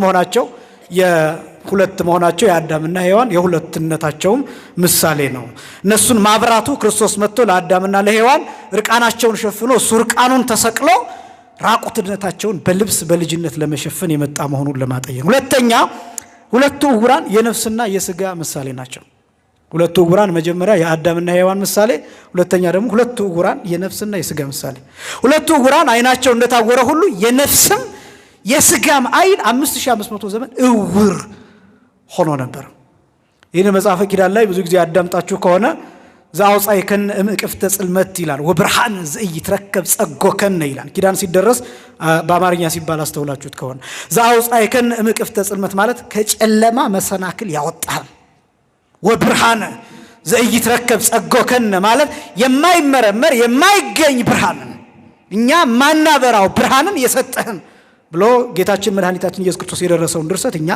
መሆናቸው የአዳምና ሔዋን የሁለትነታቸውም ምሳሌ ነው። እነሱን ማብራቱ ክርስቶስ መጥቶ ለአዳምና ለሔዋን እርቃናቸውን ሸፍኖ እሱ እርቃኑን ተሰቅሎ ራቁትነታቸውን በልብስ በልጅነት ለመሸፈን የመጣ መሆኑን ለማጠየቅ። ሁለተኛ 2 ዕውራን የነፍስና የስጋ ምሳሌ ናቸው። 2 ዕውራን መጀመሪያ የአዳምና ሔዋን ምሳሌ፣ ሁለተኛ ደግሞ 2 ዕውራን የነፍስና የስጋ ምሳሌ። 2 ዕውራን አይናቸው እንደታወረ ሁሉ የነፍስም የስጋም አይን 5500 ዘመን እውር ሆኖ ነበር። ይህን መጽሐፈ ኪዳን ላይ ብዙ ጊዜ አዳምጣችሁ ከሆነ ዘአውጻእከነ እምእቅፍተ ጽልመት ይላል፣ ወብርሃን ዘኢይትረከብ ጸጎከነ ይላል። ኪዳን ሲደረስ በአማርኛ ሲባል አስተውላችሁት ከሆነ ዘአውጻእከነ እምእቅፍተ ጽልመት ማለት ከጨለማ መሰናክል ያወጣል። ወብርሃን ዘኢይትረከብ ጸጎከነ ማለት የማይመረመር የማይገኝ ብርሃንን፣ እኛ ማናበራው ብርሃንን የሰጠህን ብሎ ጌታችን መድኃኒታችን ኢየሱስ ክርስቶስ የደረሰውን ድርሰት እኛ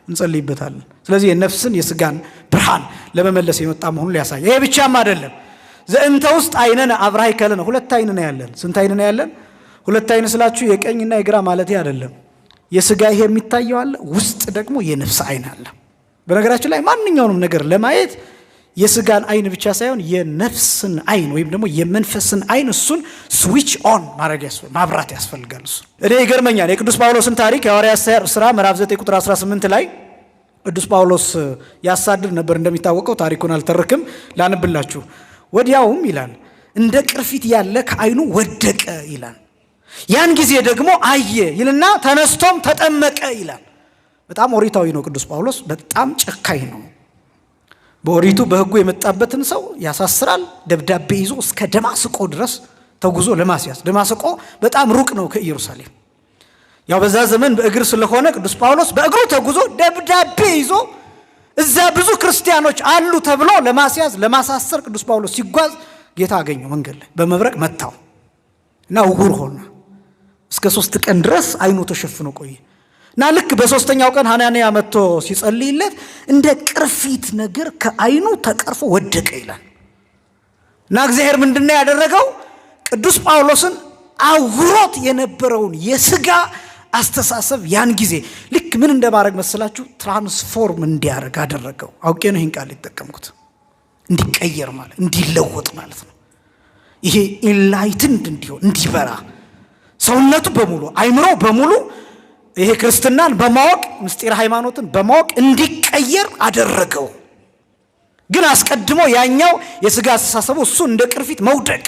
እንጸልይበታለን። ስለዚህ የነፍስን የስጋን ብርሃን ለመመለስ የመጣ መሆኑን ሊያሳይ። ይሄ ብቻም አይደለም። ዘእንተ ውስጥ አይነነ አብርሃ ይከለነ፣ 2 አይን ነው ያለን። ስንት አይን ነው ያለን? 2 አይን ስላችሁ የቀኝና የግራ ማለት አይደለም። የስጋ ይሄ የሚታየው አለ፣ ውስጥ ደግሞ የነፍስ አይን አለ። በነገራችን ላይ ማንኛውንም ነገር ለማየት የስጋን አይን ብቻ ሳይሆን የነፍስን አይን ወይም ደግሞ የመንፈስን አይን እሱን ስዊች ኦን ማብራት ያስፈልጋል። እሱ እኔ ይገርመኛል። የቅዱስ ጳውሎስን ታሪክ የሐዋርያት ሥራ ምዕራፍ 9 ቁጥር 18 ላይ ቅዱስ ጳውሎስ ያሳድድ ነበር። እንደሚታወቀው ታሪኩን አልተርክም፣ ላንብላችሁ። ወዲያውም ይላል እንደ ቅርፊት ያለ ከአይኑ ወደቀ ይላል። ያን ጊዜ ደግሞ አየ ይልና ተነስቶም ተጠመቀ ይላል። በጣም ኦሪታዊ ነው ቅዱስ ጳውሎስ፣ በጣም ጨካኝ ነው። በኦሪቱ በሕጉ የመጣበትን ሰው ያሳስራል። ደብዳቤ ይዞ እስከ ደማስቆ ድረስ ተጉዞ ለማስያዝ። ደማስቆ በጣም ሩቅ ነው ከኢየሩሳሌም። ያው በዛ ዘመን በእግር ስለሆነ ቅዱስ ጳውሎስ በእግሩ ተጉዞ ደብዳቤ ይዞ እዛ ብዙ ክርስቲያኖች አሉ ተብሎ ለማስያዝ ለማሳሰር ቅዱስ ጳውሎስ ሲጓዝ ጌታ አገኘው መንገድ ላይ በመብረቅ መታው እና ዕውር ሆነ። እስከ 3 ቀን ድረስ አይኑ ተሸፍኖ ቆየ እና ልክ በ3ኛው ቀን ሐናንያ መጥቶ ሲጸልይለት እንደ ቅርፊት ነገር ከአይኑ ተቀርፎ ወደቀ ይላል። እና እግዚአብሔር ምንድነው ያደረገው? ቅዱስ ጳውሎስን አውሮት የነበረውን የስጋ አስተሳሰብ ያን ጊዜ ልክ ምን እንደማድረግ መስላችሁ? ትራንስፎርም እንዲያደርግ አደረገው። አውቄ ነው ይህን ቃል የተጠቀምኩት። እንዲቀየር ማለት እንዲለወጥ ማለት ነው። ይሄ ኢንላይትንድ እንዲሆን እንዲበራ ሰውነቱ በሙሉ አይምሮ በሙሉ ይሄ ክርስትናን በማወቅ ምስጢር ሃይማኖትን በማወቅ እንዲቀየር አደረገው። ግን አስቀድሞ ያኛው የስጋ አስተሳሰቡ እሱ እንደ ቅርፊት መውደቅ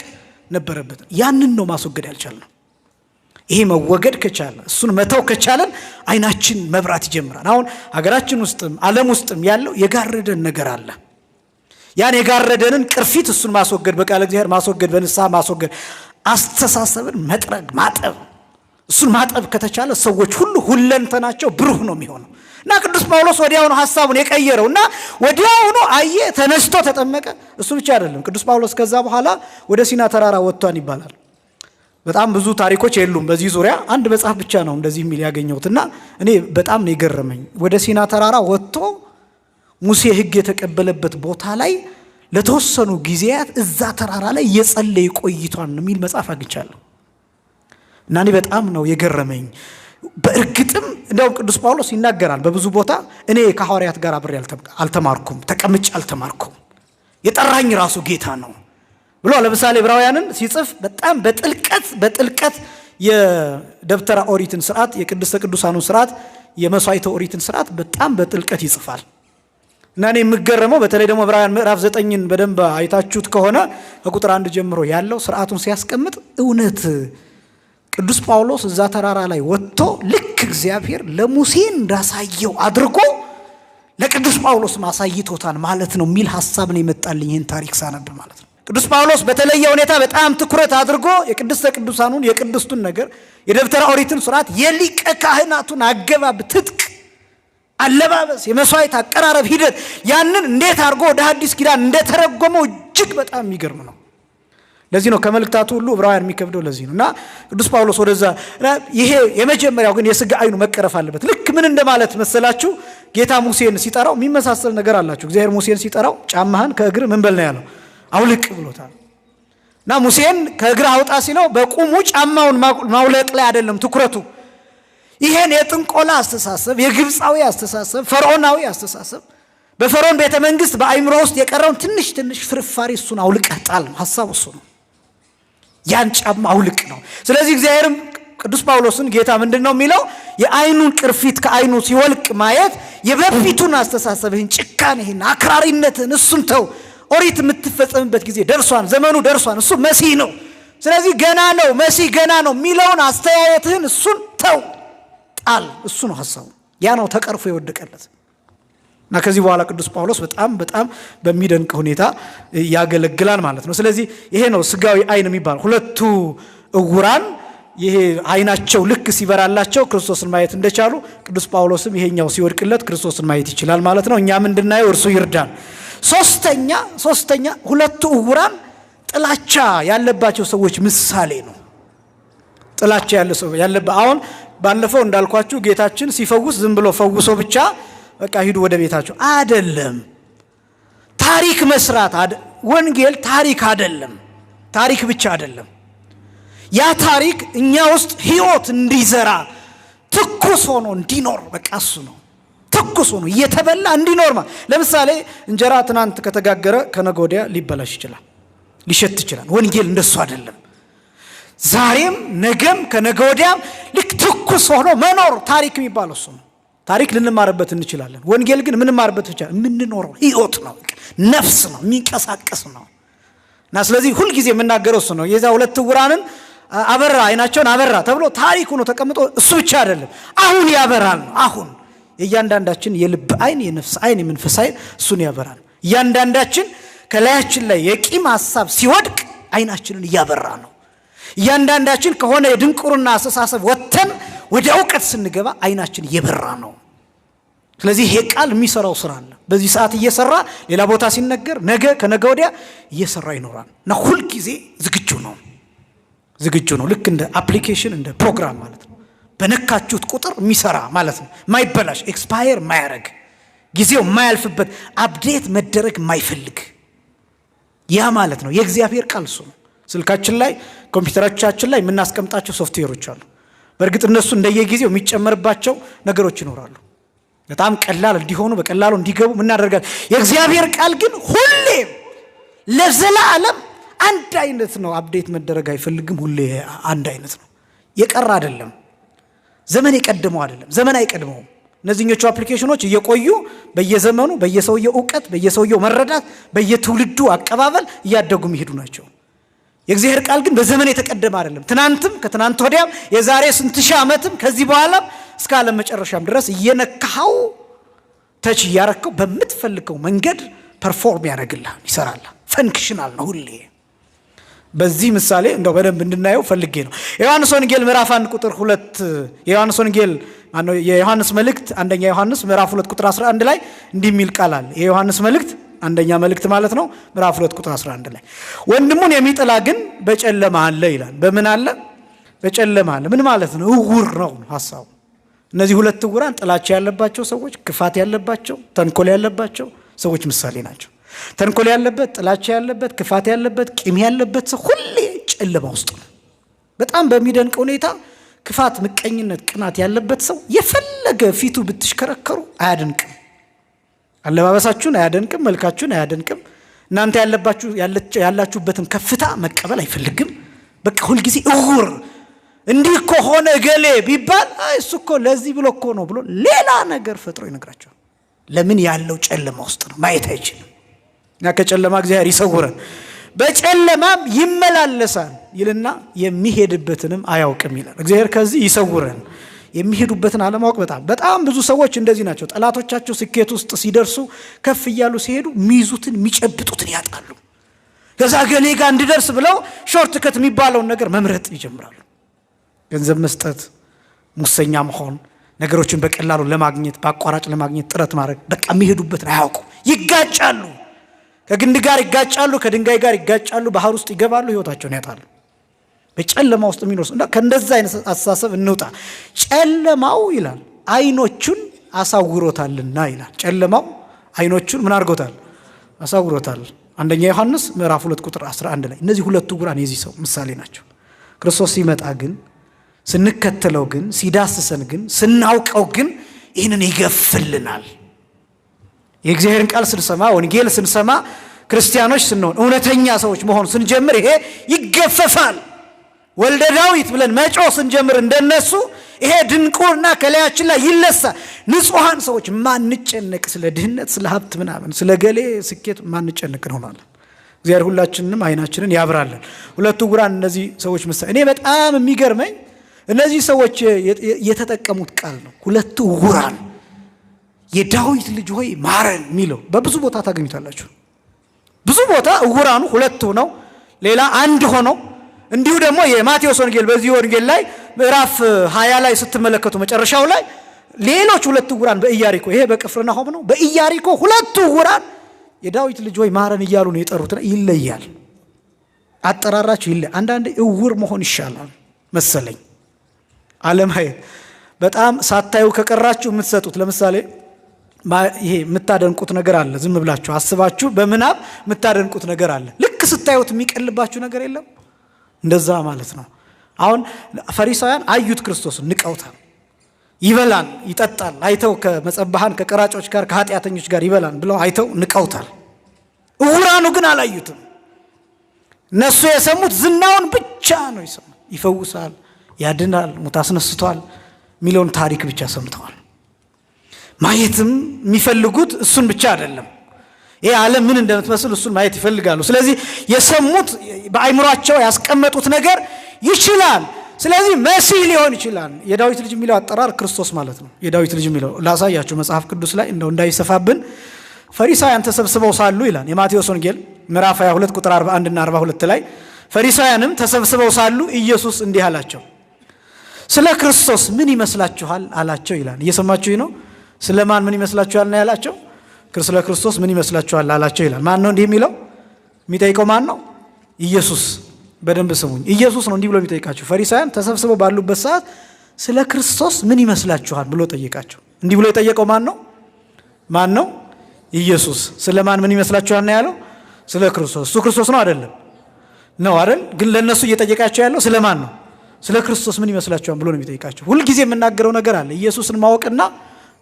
ነበረበት። ያንን ነው ማስወገድ ያልቻልነው። ይሄ መወገድ ከቻለ እሱን መተው ከቻለን አይናችን መብራት ይጀምራል። አሁን ሀገራችን ውስጥም ዓለም ውስጥም ያለው የጋረደን ነገር አለ። ያን የጋረደንን ቅርፊት እሱን ማስወገድ፣ በቃለ እግዚአብሔር ማስወገድ፣ በንስሐ ማስወገድ፣ አስተሳሰብን መጥረግ ማጠብ። እሱን ማጠብ ከተቻለ ሰዎች ሁሉ ሁለንተናቸው ብሩህ ነው የሚሆነው። እና ቅዱስ ጳውሎስ ወዲያውኑ ሐሳቡን የቀየረውና ወዲያውኑ አየ፣ ተነስቶ ተጠመቀ። እሱ ብቻ አይደለም፣ ቅዱስ ጳውሎስ ከዛ በኋላ ወደ ሲና ተራራ ወጥቷን ይባላል። በጣም ብዙ ታሪኮች የሉም በዚህ ዙሪያ፣ አንድ መጽሐፍ ብቻ ነው እንደዚህ የሚል ያገኘሁትና እኔ በጣም ነው የገረመኝ። ወደ ሲና ተራራ ወጥቶ ሙሴ ሕግ የተቀበለበት ቦታ ላይ ለተወሰኑ ጊዜያት እዛ ተራራ ላይ እየጸለየ ቆይቷን የሚል መጽሐፍ አግኝቻለሁ። እና እኔ በጣም ነው የገረመኝ። በእርግጥም እንደውም ቅዱስ ጳውሎስ ይናገራል በብዙ ቦታ እኔ ከሐዋርያት ጋር አብሬ አልተማርኩም፣ ተቀምጬ አልተማርኩም፣ የጠራኝ ራሱ ጌታ ነው ብሎ ለምሳሌ ዕብራውያንን ሲጽፍ በጣም በጥልቀት የደብተራ ኦሪትን ስርዓት፣ የቅድስተ ቅዱሳኑን ስርዓት፣ የመስዋዕተ ኦሪትን ስርዓት በጣም በጥልቀት ይጽፋል። እና እኔ የምገረመው በተለይ ደግሞ ዕብራውያን ምዕራፍ 9ን በደንብ አይታችሁት ከሆነ ከቁጥር 1 ጀምሮ ያለው ስርዓቱን ሲያስቀምጥ እውነት ቅዱስ ጳውሎስ እዛ ተራራ ላይ ወጥቶ ልክ እግዚአብሔር ለሙሴ እንዳሳየው አድርጎ ለቅዱስ ጳውሎስ ማሳይቶታል ማለት ነው የሚል ሐሳብ ነው የመጣልኝ ይህን ታሪክ ሳነብ ማለት ነው። ቅዱስ ጳውሎስ በተለየ ሁኔታ በጣም ትኩረት አድርጎ የቅድስተ ቅዱሳኑን የቅድስቱን ነገር፣ የደብተራ ኦሪትን ስርዓት፣ የሊቀ ካህናቱን አገባብ፣ ትጥቅ፣ አለባበስ፣ የመስዋዕት አቀራረብ ሂደት ያንን እንዴት አድርጎ ወደ ሐዲስ ኪዳን እንደተረጎመው እጅግ በጣም የሚገርም ነው። ለዚህ ነው ከመልእክታቱ ሁሉ ዕብራውያን የሚከብደው ለዚህ ነው። እና ቅዱስ ጳውሎስ ወደዛ ይሄ የመጀመሪያው ግን የሥጋ አይኑ መቀረፍ አለበት። ልክ ምን እንደማለት መሰላችሁ? ጌታ ሙሴን ሲጠራው የሚመሳሰል ነገር አላችሁ። እግዚአብሔር ሙሴን ሲጠራው ጫማህን ከእግር ምን በል ነው ያለው? አውልቅ ብሎታል። እና ሙሴን ከእግር አውጣ ሲለው በቁሙ ጫማውን ማውለቅ ላይ አይደለም ትኩረቱ። ይሄን የጥንቆላ አስተሳሰብ፣ የግብፃዊ አስተሳሰብ፣ ፈርዖናዊ አስተሳሰብ በፈርዖን ቤተ መንግስት በአይምሮ ውስጥ የቀረውን ትንሽ ፍርፋሪ እሱን አውልቀህ ጣል፣ ሐሳቡ እሱ ነው። ያን ጫማ አውልቅ ነው። ስለዚህ እግዚአብሔርም ቅዱስ ጳውሎስን ጌታ ምንድነው የሚለው? የአይኑን ቅርፊት ከአይኑ ሲወልቅ ማየት የበፊቱን አስተሳሰብህን፣ ጭካኔህን፣ አክራሪነትን እሱን ተው። ኦሪት የምትፈጸምበት ጊዜ ደርሷን፣ ዘመኑ ደርሷን። እሱ መሲህ ነው። ስለዚህ ገና ነው መሲህ ገና ነው የሚለውን አስተያየትህን እሱን ተው፣ ጣል። እሱ ነው ሐሳቡ። ያ ነው ተቀርፎ የወደቀለት። እና ከዚህ በኋላ ቅዱስ ጳውሎስ በጣም በሚደንቅ ሁኔታ ያገለግላል ማለት ነው። ስለዚህ ይሄ ነው ስጋዊ አይን የሚባል። ሁለቱ እውራን ይሄ አይናቸው ልክ ሲበራላቸው ክርስቶስን ማየት እንደቻሉ ቅዱስ ጳውሎስም ይሄኛው ሲወድቅለት ክርስቶስን ማየት ይችላል ማለት ነው። እኛም እንድናየው እርሱ ይርዳን። ሶስተኛ ሁለቱ እውራን ጥላቻ ያለባቸው ሰዎች ምሳሌ ነው። ጥላቻ ያለበት አሁን ባለፈው እንዳልኳችሁ ጌታችን ሲፈውስ ዝም ብሎ ፈውሶ ብቻ በቃ ሂዱ ወደ ቤታቸው አይደለም። ታሪክ መስራት ወንጌል ታሪክ አይደለም። ታሪክ ብቻ አይደለም። ያ ታሪክ እኛ ውስጥ ሕይወት እንዲዘራ ትኩስ ሆኖ እንዲኖር በቃ እሱ ነው። ትኩስ ሆኖ እየተበላ እንዲኖር ማለት ለምሳሌ እንጀራ ትናንት ከተጋገረ ከነገ ወዲያ ሊበላሽ ይችላል፣ ሊሸት ይችላል። ወንጌል እንደሱ አይደለም። ዛሬም ነገም ከነገ ወዲያም ልክ ትኩስ ሆኖ መኖር ታሪክ የሚባለው እሱ ነው። ታሪክ ልንማርበት እንችላለን። ወንጌል ግን ምንማርበት ብቻ የምንኖረው ሕይወት ነው፣ ነፍስ ነው፣ የሚንቀሳቀስ ነው። እና ስለዚህ ሁልጊዜ የምናገረው እሱ ነው። የዛ ሁለት ዕውራንን አበራ፣ አይናቸውን አበራ ተብሎ ታሪክ ሆኖ ተቀምጦ እሱ ብቻ አይደለም፣ አሁን ያበራል ነው። አሁን የእያንዳንዳችን የልብ አይን፣ የነፍስ አይን፣ የመንፈስ አይን እሱን ያበራል። እያንዳንዳችን ከላያችን ላይ የቂም ሐሳብ ሲወድቅ አይናችንን እያበራ ነው። እያንዳንዳችን ከሆነ የድንቁርና አስተሳሰብ ወጥተን ወደ እውቀት ስንገባ አይናችን እየበራ ነው። ስለዚህ ይሄ ቃል የሚሰራው ስራ አለ። በዚህ ሰዓት እየሰራ ሌላ ቦታ ሲነገር ነገ ከነገ ወዲያ እየሰራ ይኖራል እና ሁል ጊዜ ዝግጁ ነው። ልክ እንደ አፕሊኬሽን እንደ ፕሮግራም ማለት ነው። በነካችሁት ቁጥር የሚሰራ ማለት ነው። ማይበላሽ፣ ኤክስፓየር ማያረግ፣ ጊዜው ማያልፍበት፣ አፕዴት መደረግ ማይፈልግ ያ ማለት ነው። የእግዚአብሔር ቃል እሱ ነው። ስልካችን ላይ ኮምፒውተሮቻችን ላይ የምናስቀምጣቸው ሶፍትዌሮች አሉ። በእርግጥ እነሱ እንደየጊዜው የሚጨመርባቸው ነገሮች ይኖራሉ። በጣም ቀላል እንዲሆኑ በቀላሉ እንዲገቡ ምናደርጋለን። የእግዚአብሔር ቃል ግን ሁሌም ለዘላለም አንድ አይነት ነው። አፕዴት መደረግ አይፈልግም። ሁሌ አንድ አይነት ነው። የቀረ አይደለም። ዘመን የቀደመው አይደለም። ዘመን አይቀድመውም። እነዚህኞቹ አፕሊኬሽኖች እየቆዩ በየዘመኑ በየሰውየው እውቀት፣ በየሰውየው መረዳት፣ በየትውልዱ አቀባበል እያደጉ የሚሄዱ ናቸው። የእግዚአብሔር ቃል ግን በዘመን የተቀደመ አይደለም። ትናንትም ከትናንት ወዲያም የዛሬ ስንት ሺህ ዓመትም ከዚህ በኋላም እስከ ዓለም መጨረሻም ድረስ እየነካኸው ተች እያረከው በምትፈልገው መንገድ ፐርፎርም ያደርግልሃል፣ ይሰራል፣ ፈንክሽናል ነው ሁሌ። በዚህ ምሳሌ እንደው በደንብ እንድናየው ፈልጌ ነው። የዮሐንስ ወንጌል ምዕራፍ 1 ቁጥር 2 የዮሐንስ መልእክት አንደኛ ዮሐንስ ምዕራፍ 2 ቁጥር 11 ላይ እንዲህ የሚል ቃል አለ። የዮሐንስ መልእክት አንደኛ መልእክት ማለት ነው ምዕራፍ 2 ቁጥር 11 ላይ ወንድሙን የሚጠላ ግን በጨለማ አለ ይላል። በምን አለ? በጨለማ አለ። ምን ማለት ነው? እውር ነው ሐሳቡ። እነዚህ ሁለት እውራን ጥላቻ ያለባቸው ሰዎች፣ ክፋት ያለባቸው፣ ተንኮል ያለባቸው ሰዎች ምሳሌ ናቸው። ተንኮል ያለበት፣ ጥላቻ ያለበት፣ ክፋት ያለበት፣ ቂም ያለበት ሰው ሁሌ ጨለማ ውስጥ ነው። በጣም በሚደንቅ ሁኔታ ክፋት፣ ምቀኝነት፣ ቅናት ያለበት ሰው የፈለገ ፊቱ ብትሽከረከሩ አያደንቅም። አለባበሳችሁን አያደንቅም፣ መልካችሁን አያደንቅም። እናንተ ያላችሁበትን ከፍታ መቀበል አይፈልግም። በቃ ሁልጊዜ እውር። እንዲህ እኮ ሆነ እገሌ ቢባል እሱ እኮ ለዚህ ብሎ እኮ ነው ብሎ ሌላ ነገር ፈጥሮ ይነግራቸዋል። ለምን? ያለው ጨለማ ውስጥ ነው፣ ማየት አይችልም። እና ከጨለማ እግዚአብሔር ይሰውረን። በጨለማም ይመላለሳል ይልና የሚሄድበትንም አያውቅም ይላል። እግዚአብሔር ከዚህ ይሰውረን። የሚሄዱበትን አለማወቅ በጣም ብዙ ሰዎች እንደዚህ ናቸው። ጠላቶቻቸው ስኬት ውስጥ ሲደርሱ ከፍ እያሉ ሲሄዱ የሚይዙትን የሚጨብጡትን ያጣሉ። ከዛ ገሌ ጋር እንድደርስ ብለው ሾርት ከት የሚባለውን ነገር መምረጥ ይጀምራሉ። ገንዘብ መስጠት፣ ሙሰኛ መሆን፣ ነገሮችን በቀላሉ ለማግኘት በአቋራጭ ለማግኘት ጥረት ማድረግ። በቃ የሚሄዱበትን አያውቁ። ይጋጫሉ። ከግንድ ጋር ይጋጫሉ፣ ከድንጋይ ጋር ይጋጫሉ፣ ባህር ውስጥ ይገባሉ፣ ህይወታቸውን ያጣሉ። በጨለማ ውስጥ የሚኖር ሰው ከእንደዛ አይነት አስተሳሰብ እንውጣ። ጨለማው ይላል አይኖቹን አሳውሮታልና ይላል። ጨለማው አይኖቹን ምን አድርጎታል? አሳውሮታል። አንደኛ ዮሐንስ ምዕራፍ 2 ቁጥር 11 ላይ እነዚህ ሁለቱ ዕውራን የዚህ ሰው ምሳሌ ናቸው። ክርስቶስ ሲመጣ ግን፣ ስንከተለው ግን፣ ሲዳስሰን ግን፣ ስናውቀው ግን ይህንን ይገፍልናል። የእግዚአብሔርን ቃል ስንሰማ፣ ወንጌል ስንሰማ፣ ክርስቲያኖች ስንሆን፣ እውነተኛ ሰዎች መሆን ስንጀምር ይሄ ይገፈፋል። ወልደ ዳዊት ብለን መጮህ ስንጀምር እንደነሱ ይሄ ድንቁርና ከላያችን ላይ ይለሳል። ንጹሐን ሰዎች ማንጨነቅ፣ ስለ ድህነት፣ ስለ ሀብት ምናምን፣ ስለ ገሌ ስኬት ማንጨነቅ እንሆናለን። እግዚአብሔር ሁላችንንም አይናችንን ያብራለን። ሁለቱ ዕውራን እነዚህ ሰዎች ምሳሌ። እኔ በጣም የሚገርመኝ እነዚህ ሰዎች የተጠቀሙት ቃል ነው። ሁለቱ ዕውራን። የዳዊት ልጅ ሆይ ማረን የሚለው በብዙ ቦታ ታገኙታላችሁ። ብዙ ቦታ ዕውራኑ ሁለት ሆነው ሌላ አንድ ሆነው፣ እንዲሁ ደግሞ የማቴዎስ ወንጌል በዚህ ወንጌል ላይ ምዕራፍ 20 ላይ ስትመለከቱ መጨረሻው ላይ ሌሎች ሁለት ዕውራን በኢያሪኮ፣ ይሄ በቅፍርናሆም ነው፣ በኢያሪኮ ሁለቱ ዕውራን የዳዊት ልጅ ሆይ ማረን እያሉ ነው የጠሩት። ይለያል፣ አጠራራቸው ይለያል። አንዳንዴ ዕውር መሆን ይሻላል መሰለኝ። አለማየት በጣም ሳታዩ ከቀራችሁ የምትሰጡት ለምሳሌ ይሄ የምታደንቁት ነገር አለ። ዝም ብላችሁ አስባችሁ በምናብ የምታደንቁት ነገር አለ። ልክ ስታዩት የሚቀልባችሁ ነገር የለም። እንደዛ ማለት ነው። አሁን ፈሪሳውያን አዩት፣ ክርስቶስን ንቀውታል። ይበላል ይጠጣል አይተው፣ ከመጸባሃን ከቀራጮች ጋር ከኃጢአተኞች ጋር ይበላል ብለው አይተው ንቀውታል። ዕውራኑ ግን አላዩትም። እነሱ የሰሙት ዝናውን ብቻ ነው የሰሙት። ይፈውሳል፣ ያድናል፣ ሙት አስነስቷል የሚለውን ታሪክ ብቻ ሰምተዋል። ማየትም የሚፈልጉት እሱን ብቻ አይደለም። ይሄ ዓለም ምን እንደምትመስል እሱን ማየት ይፈልጋሉ። ስለዚህ የሰሙት በአይምሯቸው ያስቀመጡት ነገር ይችላል። ስለዚህ መሲህ ሊሆን ይችላል። የዳዊት ልጅ የሚለው አጠራር ክርስቶስ ማለት ነው። የዳዊት ልጅ የሚለው ላሳያችሁ መጽሐፍ ቅዱስ ላይ እንደው እንዳይሰፋብን። ፈሪሳውያን ተሰብስበው ሳሉ ይላል የማቴዎስ ወንጌል ምዕራፍ 22 ቁጥር 41 እና 42 ላይ ፈሪሳውያንም ተሰብስበው ሳሉ ኢየሱስ እንዲህ አላቸው፣ ስለ ክርስቶስ ምን ይመስላችኋል አላቸው ይላል። እየሰማችሁኝ ነው? ስለማን ምን ይመስላችኋል ነው ያላቸው? ስለ ክርስቶስ ምን ይመስላችኋል አላቸው ይላል። ማን ነው እንዲህ የሚለው? የሚጠይቀው ማን ነው? ኢየሱስ። በደንብ ስሙኝ። ኢየሱስ ነው እንዲህ ብሎ የሚጠይቃቸው። ፈሪሳውያን ተሰብስበው ባሉበት ሰዓት ስለ ክርስቶስ ምን ይመስላችኋል ብሎ ጠየቃቸው። እንዲህ ብሎ የጠየቀው ማን ነው? ማን ነው? ኢየሱስ። ስለማን ምን ይመስላችኋል ነው ያለው? ስለ ክርስቶስ። እሱ ክርስቶስ ነው አይደለም? ነው አይደል? ግን ለነሱ እየጠየቃቸው ያለው ስለማን ነው? ስለ ክርስቶስ ምን ይመስላችኋል ብሎ ነው የሚጠይቃቸው። ሁልጊዜ የምናገረው ነገር አለ። ኢየሱስን ማወቅና